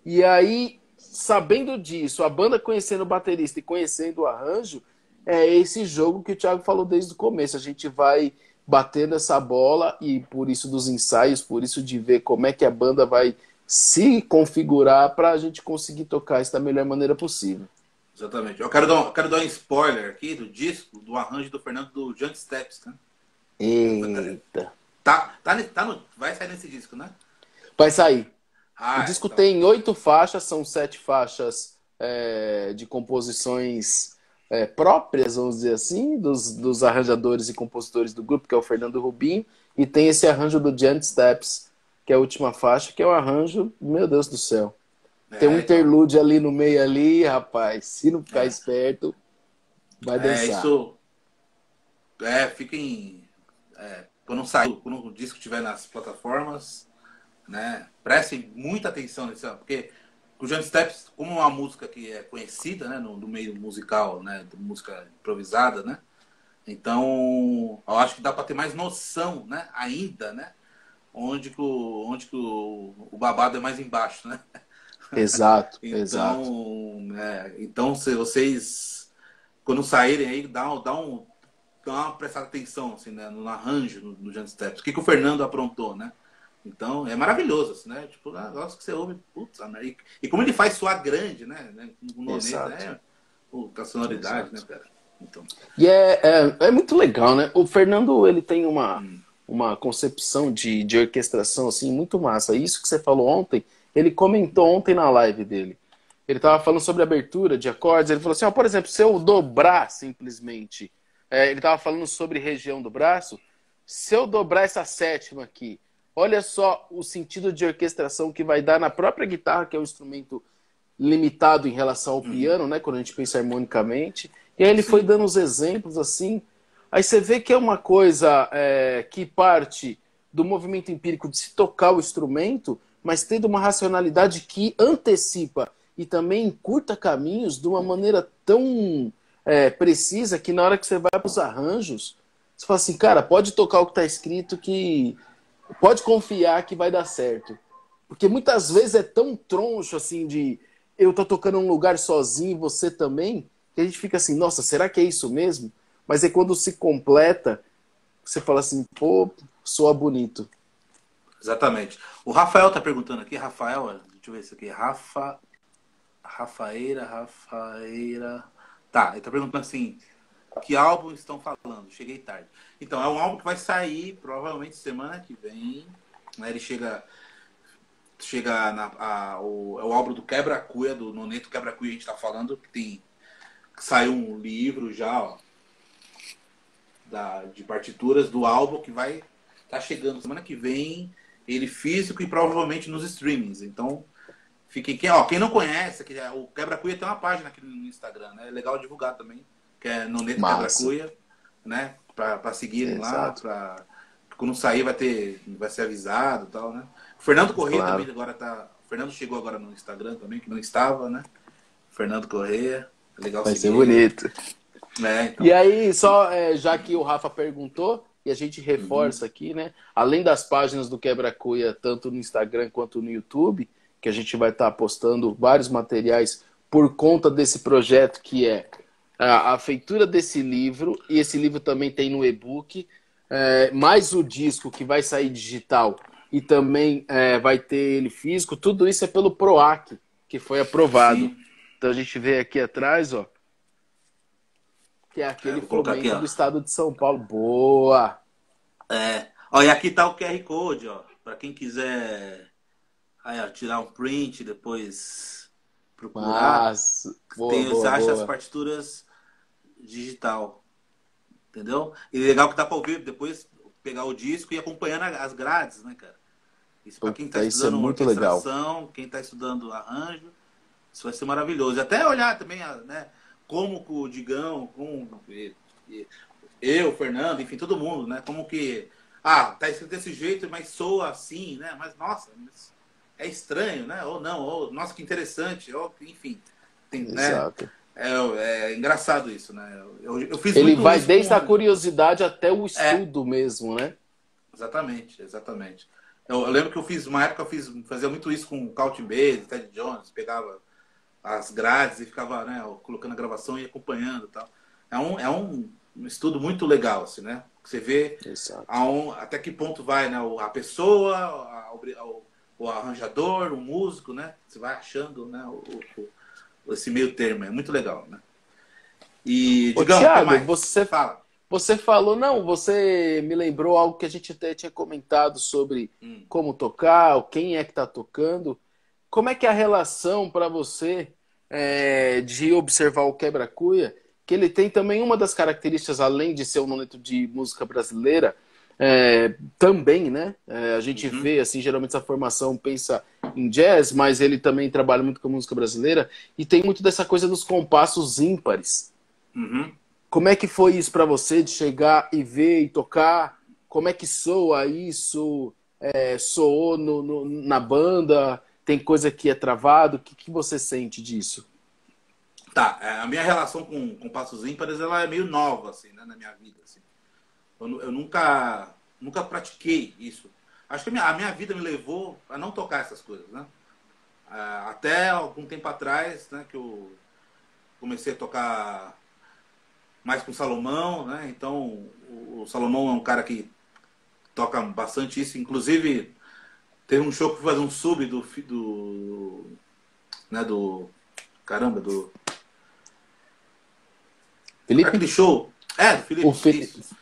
E aí, sabendo disso, a banda conhecendo o baterista e conhecendo o arranjo, é esse jogo que o Thiago falou desde o começo. A gente vai batendo essa bola e por isso dos ensaios, por isso de ver como é que a banda vai se configurar para a gente conseguir tocar isso da melhor maneira possível. Exatamente. Eu quero dar um spoiler aqui do disco, do arranjo do Fernando do Giant Steps, né? Eita. Vai sair nesse disco, né? Vai sair. O disco tem 8 faixas, são 7 faixas de composições próprias, vamos dizer assim, dos arranjadores e compositores do grupo, que é o Fernando Rubinho, e tem esse arranjo do Giant Steps, que é a última faixa, que é o arranjo, meu Deus do céu. Tem um interlude ali no meio ali, rapaz, se não ficar esperto, vai dançar. Isso. Fiquem. Quando o disco estiver nas plataformas, né, prestem muita atenção nisso, porque o Giant Steps, como uma música que é conhecida, né, no meio musical, né, música improvisada, né, então eu acho que dá para ter mais noção, né, ainda, né, onde que o babado é mais embaixo, né? Exato, então, exato. Então, se vocês, quando saírem aí, dá uma prestada atenção assim, né, no arranjo no Giant Steps. O que o Fernando aprontou, né? Então, é maravilhoso, assim, né? Tipo, um negócio que você ouve, putz, e como ele faz soar grande, né? Com nonês, né? Com a sonoridade, né, cara? Então. E é muito legal, né? O Fernando, ele tem uma concepção de orquestração, assim, muito massa. Isso que você falou ontem, ele comentou ontem na live dele. Ele estava falando sobre abertura de acordes, ele falou assim, por exemplo, se eu dobrar simplesmente, ele estava falando sobre região do braço, se eu dobrar essa sétima aqui, olha só o sentido de orquestração que vai dar na própria guitarra, que é um instrumento limitado em relação ao piano, né? Quando a gente pensa harmonicamente. E aí ele foi dando os exemplos assim. Aí você vê que é uma coisa que parte do movimento empírico de se tocar o instrumento, mas tendo uma racionalidade que antecipa e também encurta caminhos de uma maneira tão precisa que na hora que você vai para os arranjos, você fala assim, cara, pode tocar o que está escrito que pode confiar que vai dar certo. Porque muitas vezes é tão troncho assim de eu tô tocando um lugar sozinho, você também, que a gente fica assim, nossa, será que é isso mesmo? Mas é quando se completa, você fala assim, pô, soa bonito. Exatamente. O Rafael tá perguntando aqui, Rafael, deixa eu ver isso aqui, Rafaeira. Tá, ele tá perguntando assim, que álbum estão falando? Cheguei tarde. Então, é um álbum que vai sair provavelmente semana que vem. Né? Ele chega é o álbum do Quebra-Cuia, do Noneto Quebra-Cuia, a gente tá falando, que saiu um livro já, ó, de partituras do álbum que vai tá chegando semana que vem, ele físico e provavelmente nos streamings. Então, quem não conhece, o Quebra-Cuia tem uma página aqui no Instagram, né? É legal divulgar também, que é Noneto Quebra-Cuia, né? Para seguirem Exato. lá, quando sair vai ser avisado e tal, né? O Fernando Corrêa Claro. também agora tá. O Fernando chegou agora no Instagram também, que não estava, né? Fernando Corrêa, legal Vai seguir ser bonito. então. E aí, só já que o Rafa perguntou, e a gente reforça aqui, né? Além das páginas do Quebra-Cuia, tanto no Instagram quanto no YouTube, que a gente vai estar postando vários materiais por conta desse projeto que é a feitura desse livro, e esse livro também tem no e-book, mais o disco que vai sair digital e também vai ter ele físico, tudo isso é pelo PROAC, que foi aprovado. Sim. Então a gente vê aqui atrás, ó, que é aquele Vou colocar aqui, fomento ó. do estado de São Paulo. Boa! Ó, e aqui tá o QR Code, ó. Pra quem quiser aí, ó, tirar um print, depois procurar. Mas, Você boa, acha as boa. partituras digital. Entendeu? E legal que dá pra ouvir depois, pegar o disco e ir acompanhando as grades, né, cara? Isso pra quem tá Puta, isso é estudando muito legal. orquestração, quem tá estudando arranjo, isso vai ser maravilhoso. E até olhar também, né, como que o Digão, eu, o Fernando, enfim, todo mundo, né? Como que. Ah, tá escrito desse jeito, mas soa assim, né? Mas, nossa, é estranho, né? Ou não, ou, nossa, que interessante, ou, enfim. Né? Exato. É engraçado isso, né? Eu fiz Ele muito vai isso desde a com. curiosidade até o estudo mesmo, né? Exatamente, exatamente. Eu lembro que eu fiz, uma época, fazia muito isso com o Couch Bass, Ted Jones, pegava as grades e ficava, né, colocando a gravação e acompanhando e tal. É um estudo muito legal, assim, né? Você vê Exato. até que ponto vai, né? A pessoa, o arranjador, o músico, né? Você vai achando, né? Esse meio termo. É muito legal, né? E, Ô, Digão, o que Thiago, mais? Fala. você falou, não, você me lembrou algo que a gente até tinha comentado sobre como tocar, quem é que está tocando. Como é que é a relação para você de observar o Quebra-Cuia? Que ele tem também uma das características, além de ser um noneto de música brasileira, também, né? A gente vê, assim, geralmente essa formação pensa em jazz, mas ele também trabalha muito com a música brasileira e tem muito dessa coisa dos compassos ímpares. Uhum. Como é que foi isso para você de chegar e ver e tocar? Como é que soa isso? Soou na banda? Tem coisa que é travado? O que você sente disso? Tá, a minha relação com passos ímpares, ela é meio nova, assim, né, na minha vida, assim. Eu nunca pratiquei isso. Acho que a minha vida me levou a não tocar essas coisas, né? Até algum tempo atrás, né, que eu comecei a tocar mais com o Salomão, né? Então, o Salomão é um cara que toca bastante isso. Inclusive, teve um show que foi fazer um sub né, do Felipe? aquele show. Do Felipe. O Felipe. Isso.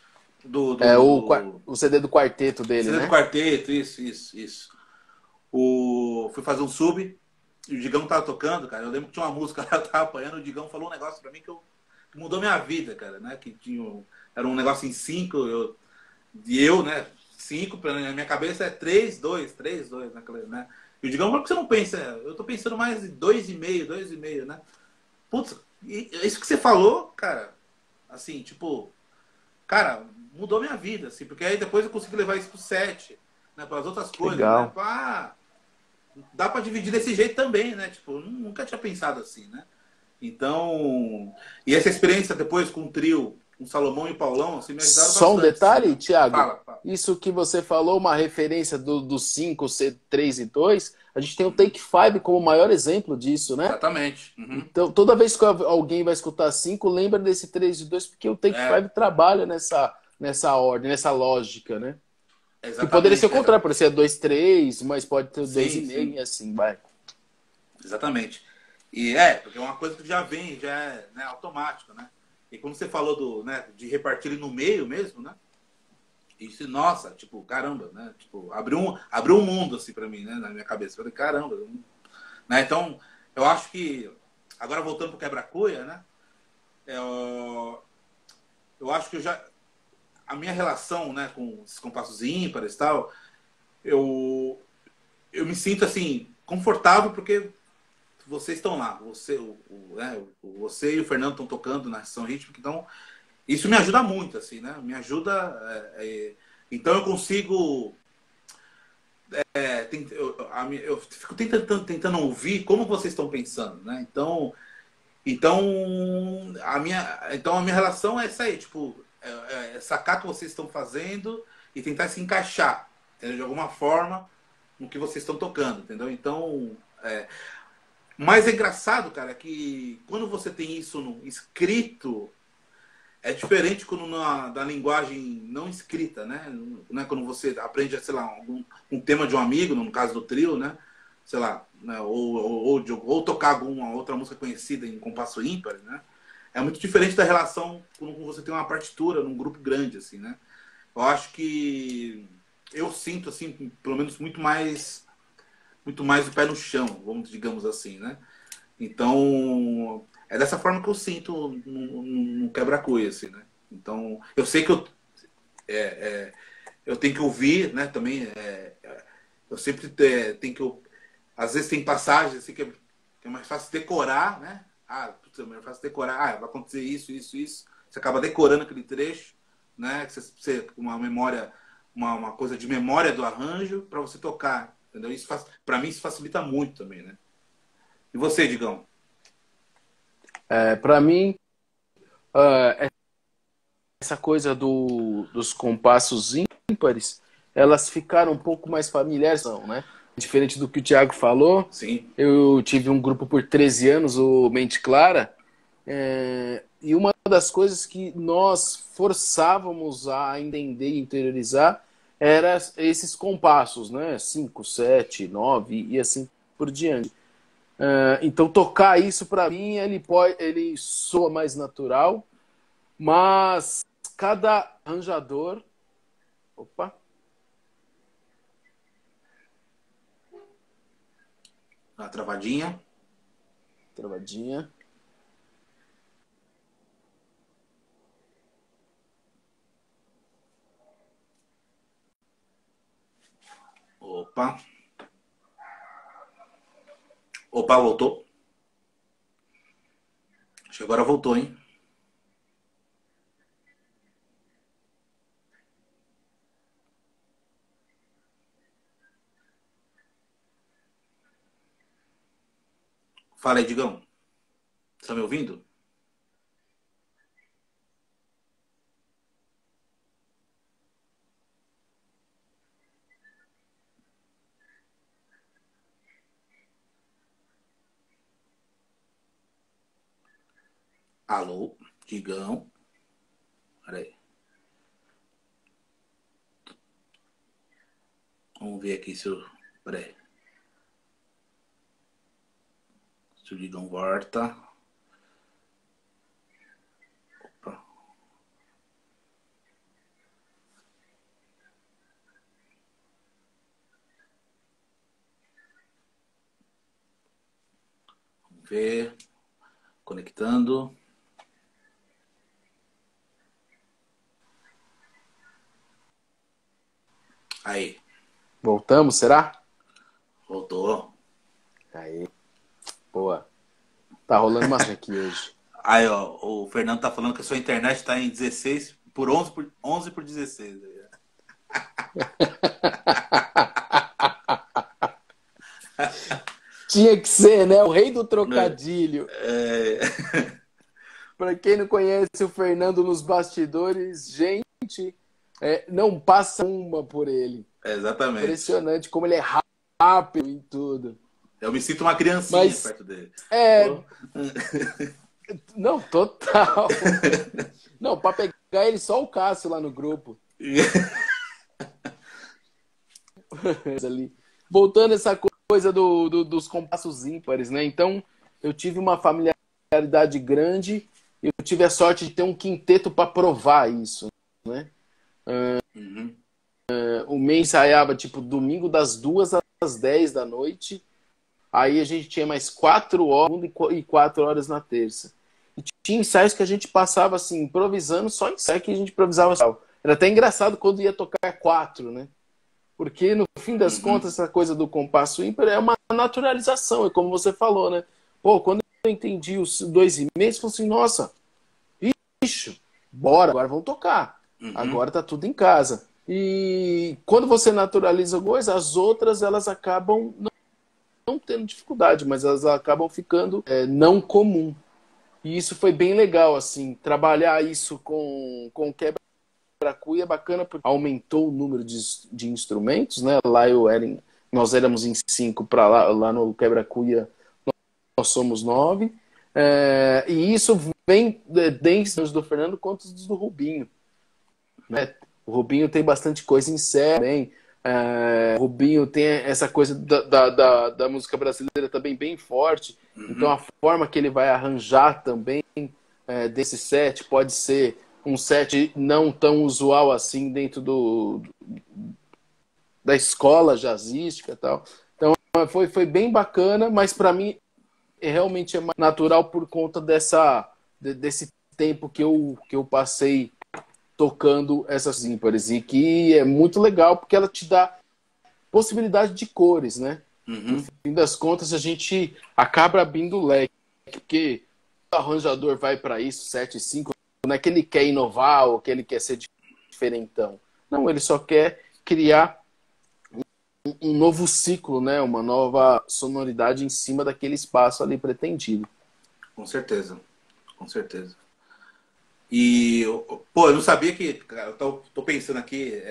O CD do quarteto dele, CD né? do quarteto, isso. Fui fazer um sub e o Digão tava tocando, cara. Eu lembro que tinha uma música lá, eu tava apanhando, o Digão falou um negócio pra mim que mudou minha vida, cara, né? Era um negócio em 5, né? 5, na minha cabeça é 3, 2, 3, 2, né? E o Digão, por que você não pensa? Eu tô pensando mais em 2,5, né? Putz, isso que você falou, cara, assim, tipo, cara, mudou minha vida, assim, porque aí depois eu consegui levar isso pro set, né, para as outras coisas, né? Legal. Dá para dividir desse jeito também, né? Tipo, eu nunca tinha pensado assim, né? Então, e essa experiência depois com o trio, com o Salomão e o Paulão, assim, me ajudaram Só um bastante, assim, detalhe, né? Thiago. Fala. Isso que você falou, uma referência do 5, C3 e 2, a gente tem o Uhum. Take 5 como o maior exemplo disso, né? Exatamente. Uhum. Então, toda vez que alguém vai escutar 5, lembra desse 3 e 2, porque o Take É, 5 trabalha nessa ordem, nessa lógica, né? Que poderia ser o exatamente. contrário, poderia ser 2, 3, mas pode ter o 2 e Sim, meio sim. e assim, vai. Exatamente. E porque é uma coisa que já vem, já é, né, automático, né? E quando você falou né, de repartir ele no meio mesmo, né? Isso, nossa, tipo, caramba, né? Tipo, abriu um mundo assim pra mim, né? Na minha cabeça. Eu falei, caramba, né? Então, eu acho que agora voltando pro quebra-cuia, né? Eu acho que a minha relação, né, com esses compassos ímpares e tal, eu eu me sinto assim confortável porque vocês estão lá, você e o Fernando estão tocando na sessão rítmica, então isso me ajuda muito, assim, né? Me ajuda. Então eu consigo. Eu fico tentando ouvir como vocês estão pensando, né? Então, a minha relação é essa aí, tipo, sacar o que vocês estão fazendo e tentar se encaixar, entendeu? De alguma forma no que vocês estão tocando, entendeu? Então, mas é engraçado, cara, que quando você tem isso no escrito, é diferente quando da linguagem não escrita, né? Quando você aprende, sei lá, um tema de um amigo, no caso do trio, né? Sei lá, né? Ou tocar alguma outra música conhecida em compasso ímpar, né? É muito diferente da relação quando você tem uma partitura num grupo grande, assim, né? Eu acho que eu sinto, assim, pelo menos muito mais o pé no chão, vamos digamos assim, né? Então, é dessa forma que eu sinto no quebra-cuia, assim, né? Então, eu sei que eu tenho que ouvir, né, também. Eu sempre tenho que. Às vezes tem passagens assim, que é mais fácil decorar, né? Putz, é mais fácil decorar. Vai acontecer isso, isso, isso. Você acaba decorando aquele trecho, né? Que você uma memória, uma coisa de memória do arranjo para você tocar, entendeu? Isso para mim isso facilita muito também, né? E você, Digão? Para mim, essa coisa dos compassos ímpares, elas ficaram um pouco mais familiares, não, né? Diferente do que o Thiago falou, Sim. eu tive um grupo por 13 anos, o Mente Clara, e uma das coisas que nós forçávamos a entender e interiorizar era esses compassos, né? 5, 7, 9 e assim por diante. Então tocar isso para mim ele soa mais natural, mas cada arranjador, opa, Uma travadinha. travadinha. Opa. Opa, voltou. Acho que agora voltou, hein? Fala aí, Digão. Tá me ouvindo? Alô, Digão. Peraí. Vamos ver aqui se eu. Peraí. Se o Digão volta. Opa. Vamos ver. Conectando. Aí. Voltamos, será? Voltou. Aí, boa. Tá rolando uma aqui hoje. Aí, ó, o Fernando tá falando que a sua internet tá em 16 por 11 por 16. Tinha que ser, né? O rei do trocadilho. É... Para quem não conhece o Fernando nos bastidores, gente, não passa uma por ele. Exatamente. Impressionante como ele é rápido em tudo. Eu me sinto uma criancinha Mas, perto dele. Não, total. Não, para pegar ele só o Cássio lá no grupo. Ali. Voltando a essa coisa dos compassos ímpares, né? Então, eu tive uma familiaridade grande. Eu tive a sorte de ter um quinteto para provar isso, né? O mês ensaiava tipo domingo das 2 às 10 da noite. Aí a gente tinha mais 4 horas e 4 horas na terça. E tinha ensaios que a gente passava assim, improvisando, só ensaio que a gente improvisava. Era até engraçado quando ia tocar 4, né? Porque no fim das contas, essa coisa do compasso ímpar é uma naturalização, é como você falou, né? Pô, quando eu entendi os 2,5, eu falei assim, nossa, bicho, bora, agora vamos tocar. Agora tá tudo em casa. E quando você naturaliza coisa, as outras elas acabam não tendo dificuldade, mas elas acabam ficando não comum. E isso foi bem legal, assim, trabalhar isso com quebra-cuia é bacana porque aumentou o número de instrumentos, né? Nós éramos em 5 para lá no quebra-cuia nós somos 9. E isso vem desde os do Fernando quanto os do Rubinho. Né? O Rubinho tem bastante coisa em série também. O Rubinho tem essa coisa da música brasileira também bem forte. Então a forma que ele vai arranjar também desse set pode ser um set não tão usual assim dentro da escola jazzística e tal. Então foi bem bacana, mas para mim realmente é mais natural por conta desse tempo que eu passei tocando essas ímpares, e que é muito legal porque ela te dá possibilidade de cores, né? No fim das contas, a gente acaba abrindo o leque, porque o arranjador vai para isso, 7/5, não é que ele quer inovar ou que ele quer ser diferentão. Não, ele só quer criar um novo ciclo, né? Uma nova sonoridade em cima daquele espaço ali pretendido. Com certeza, com certeza. E, pô, eu não sabia que, cara, eu tô pensando aqui,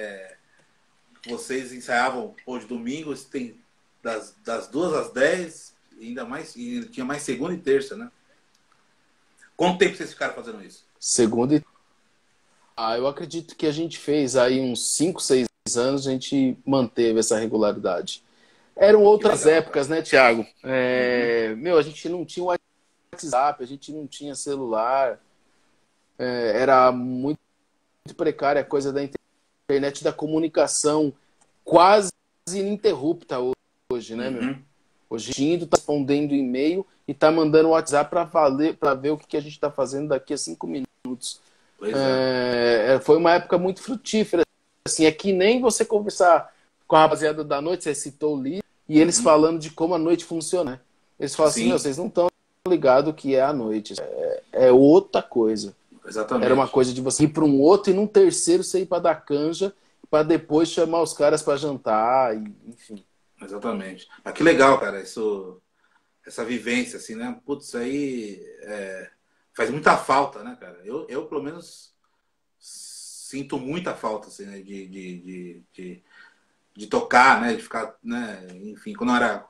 vocês ensaiavam, pô, de domingo, tem das 2 às 10, ainda mais, e tinha mais segunda e terça, né? Quanto tempo vocês ficaram fazendo isso? Segunda e... eu acredito que a gente fez aí uns 5, 6 anos, a gente manteve essa regularidade. Eram outras legal, épocas, cara. né, Thiago? A gente não tinha WhatsApp, a gente não tinha celular, era muito precária a coisa da internet, da comunicação quase ininterrupta hoje, né, meu? Hoje indo, tá respondendo e-mail e tá mandando WhatsApp para ver o que a gente está fazendo daqui a 5 minutos. Pois Foi uma época muito frutífera. Assim, é que nem você conversar com a rapaziada da noite, você citou o Lee, e eles falando de como a noite funciona. Né? Eles falam assim, vocês não estão ligados que é a noite. É outra coisa. Exatamente. Era uma coisa de você ir para um outro e num terceiro você ir para dar canja, para depois chamar os caras para jantar, enfim. Exatamente. Mas que legal, cara, essa vivência, assim, né? Putz, isso aí faz muita falta, né, cara? Eu, pelo menos, sinto muita falta, assim, né? De tocar, né? De ficar, né? Enfim, quando eu era,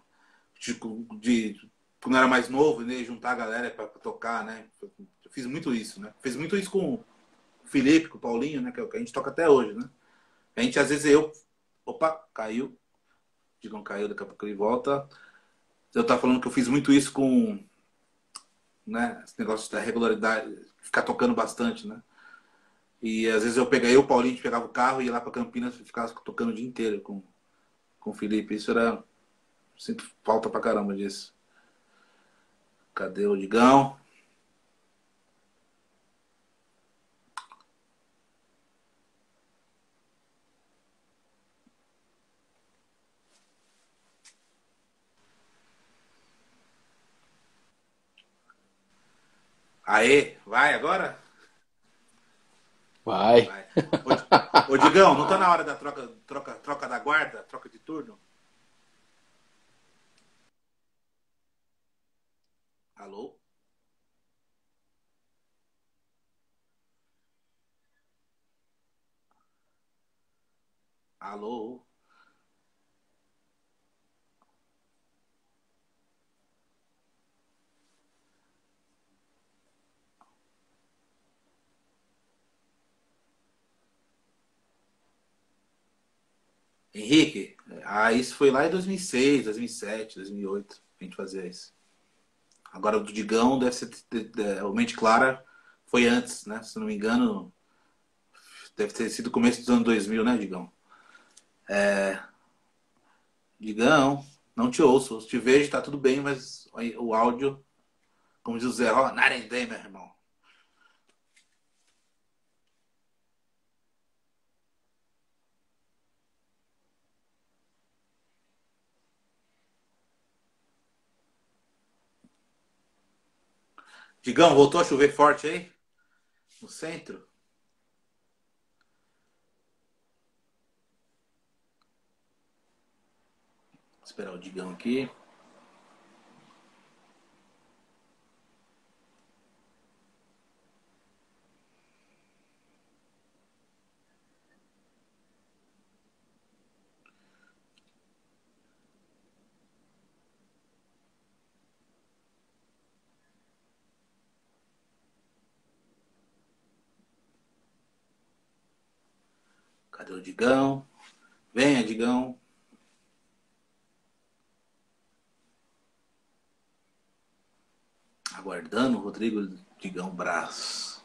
quando eu era mais novo, né? Juntar a galera para tocar, né? Eu fiz muito isso, né? Fiz muito isso com o Felipe, com o Paulinho, né? Que a gente toca até hoje, né? A gente, às vezes, Opa, caiu. Digam caiu, daqui a pouco ele volta. Eu tava falando que eu fiz muito isso com, né, esse negócio da regularidade, ficar tocando bastante, né? E às vezes o Paulinho, a gente pegava o carro e ia lá pra Campinas e ficava tocando o dia inteiro com o Felipe. Isso era... Sinto falta pra caramba disso. Cadê o Digão? Aê, vai agora? Vai. Vai. Ô, Digão, não tá na hora da troca da guarda? Troca de turno? Alô? Alô? Henrique, isso foi lá em 2006, 2007, 2008, a gente fazia isso. Agora o do Digão deve ser, o Mente Clara foi antes, né? Se não me engano, deve ter sido começo dos anos 2000, né, Digão? Digão, não te ouço. Se te vejo, tá tudo bem, mas o áudio, como diz o Zé, ó, Narendê, meu irmão. Digão, voltou a chover forte aí? No centro? Vou esperar o Digão aqui. Cadê o Digão? Venha, Digão. Aguardando o Rodrigo Digão Braz.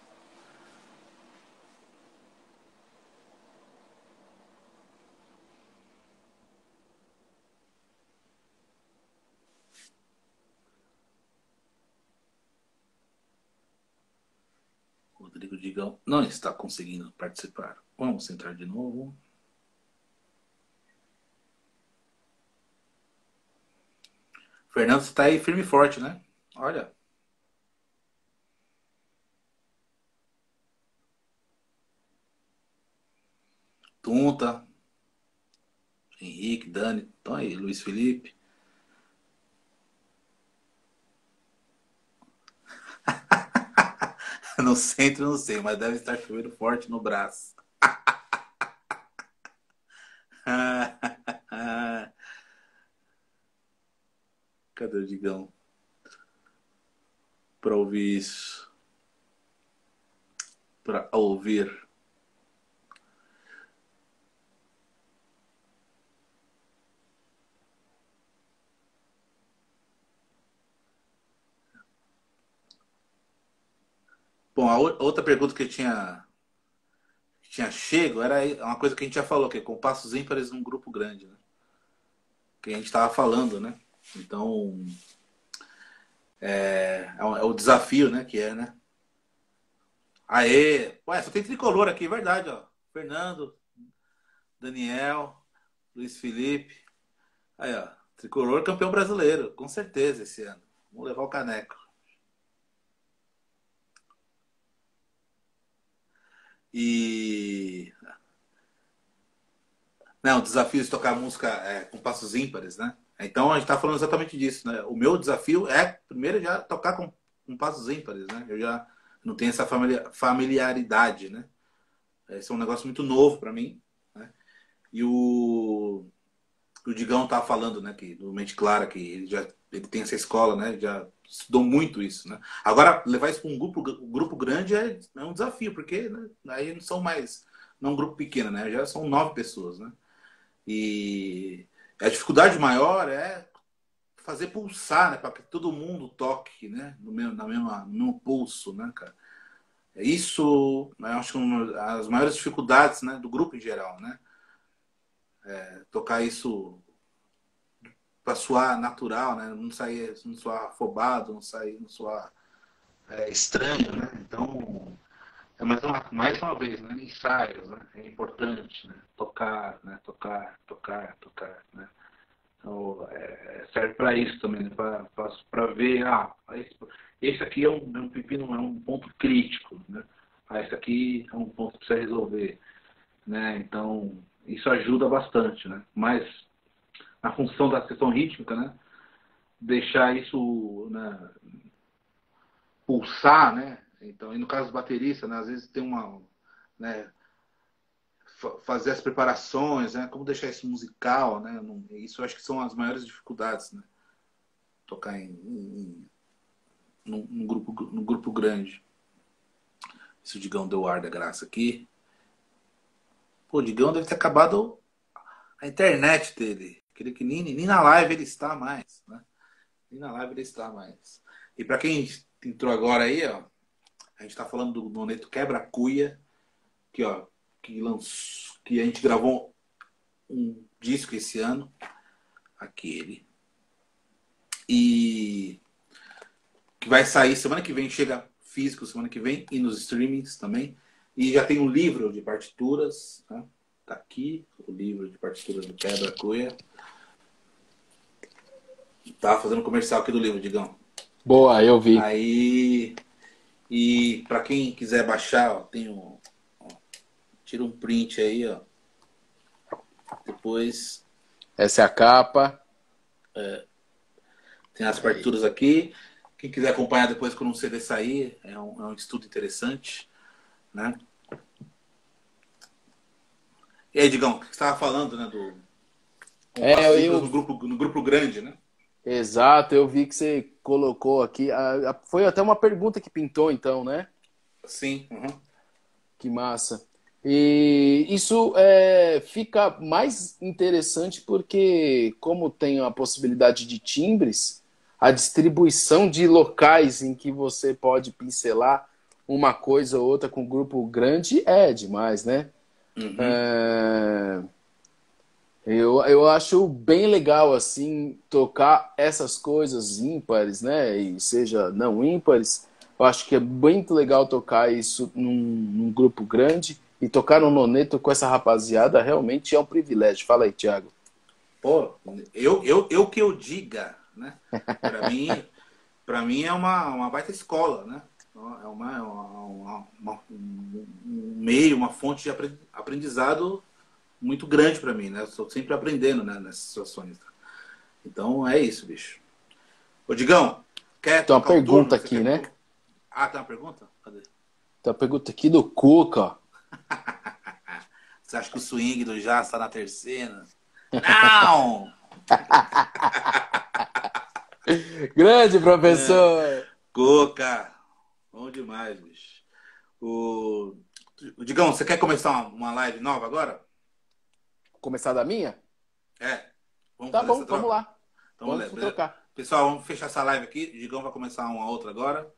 Rodrigo Digão não está conseguindo participar. Vamos entrar de novo. Fernando está aí firme e forte, né? Olha. Tunta, Henrique, Dani, estão aí, Luiz Felipe. No centro, não sei, mas deve estar chovendo forte no braço. Cadê o Digão? Para ouvir isso. Para ouvir. Bom, a outra pergunta que tinha chego era uma coisa que a gente já falou, que é compassos ímpares num grupo grande, né? Que a gente estava falando, né? Então, é o desafio, né? Que é, né? Aê! Ué, só tem tricolor aqui, verdade, ó. Fernando, Daniel, Luiz Felipe. Aí, ó. Tricolor campeão brasileiro, com certeza, esse ano. Vamos levar o caneco. E. Não, o desafio de tocar música com passos ímpares, né? Então a gente tá falando exatamente disso, né? O meu desafio é, primeiro, já tocar com passos ímpares, né? Eu já não tenho essa familiaridade, né? Esse é um negócio muito novo para mim, né? E o Digão tava falando, né, que do Mente Clara, que ele tem essa escola, né? Já estudou muito isso, né? Agora, levar isso para um grupo grande é um desafio, porque né, aí não são mais, não é um grupo pequeno, né? Já são 9 pessoas, né? E a dificuldade maior é fazer pulsar, né? Para que todo mundo toque, né? No mesmo pulso, né, cara? Isso, né, eu acho que uma das maiores dificuldades, né, do grupo em geral, né? Tocar isso para soar natural, né? Não soar afobado, não soar estranho, né? Então, mais uma vez, né? Ensaios, né? É importante, né? Tocar, né? Tocar, né? Então, serve para isso também, né? Para ver, esse aqui é um pepino, é um ponto crítico, né? Esse aqui é um ponto que precisa resolver, né? Então, isso ajuda bastante, né? Mas na função da sessão rítmica, né? Deixar isso, né, pulsar, né? Então, e no caso do baterista, né, às vezes tem uma, né, fazer as preparações, né? Como deixar isso musical, né? Isso eu acho que são as maiores dificuldades, né? Tocar num grupo grande. Se o Digão deu o ar da graça aqui. Pô, o Digão deve ter acabado a internet dele. Aquele que nem na live ele está mais, né? Nem na live ele está mais. E para quem entrou agora aí, ó, a gente está falando do Noneto Quebra-Cuia, que, ó, que a gente gravou um disco esse ano, aquele, e que vai sair semana que vem, chega físico semana que vem, e nos streamings também. E já tem um livro de partituras, né? Tá aqui o livro de partituras do Quebra-Cuia. Tava fazendo comercial aqui do livro, Digão. Boa, eu vi. Aí, e para quem quiser baixar, ó, tem um, ó, tira um print aí, ó. Depois Essa é a capa. tem as partituras aqui. Quem quiser acompanhar depois quando o CD sair, é um estudo interessante, né? E aí, Digão, o que você estava falando, né? No grupo grande, né? Exato, eu vi que você colocou aqui. Foi até uma pergunta que pintou, então, né? Sim. Uhum. Que massa. E isso fica mais interessante porque, como tem a possibilidade de timbres, a distribuição de locais em que você pode pincelar uma coisa ou outra com um grupo grande é demais, né? Uhum. Eu acho bem legal, assim, tocar essas coisas ímpares, né? E seja não ímpares. Eu acho que é muito legal tocar isso num grupo grande. E tocar no Noneto com essa rapaziada realmente é um privilégio. Fala aí, Thiago. Pô, eu que eu diga, né? Para mim é uma baita escola, né? É um meio, uma fonte de aprendizado muito grande para mim, né? Eu estou sempre aprendendo, né, nessas situações. Então é isso, bicho. Ô, Digão, quer Tem uma tocar o turno? pergunta aqui, né? Ah, tem uma pergunta? Cadê? Tem uma pergunta aqui do Cuca, ó. Você acha que o swing do Jazz está na terceira? Não! Grande professor! Cuca! Bom demais, bicho. O Digão, você quer começar uma live nova agora? Começar da minha? É. Vamos Tá fazer bom, essa troca? vamos lá. Então, Vamos trocar. Pessoal, vamos fechar essa live aqui. O Digão vai começar uma outra agora.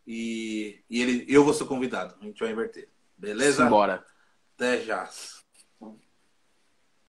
Eu vou ser o convidado. A gente vai inverter. Beleza? Simbora. Até já.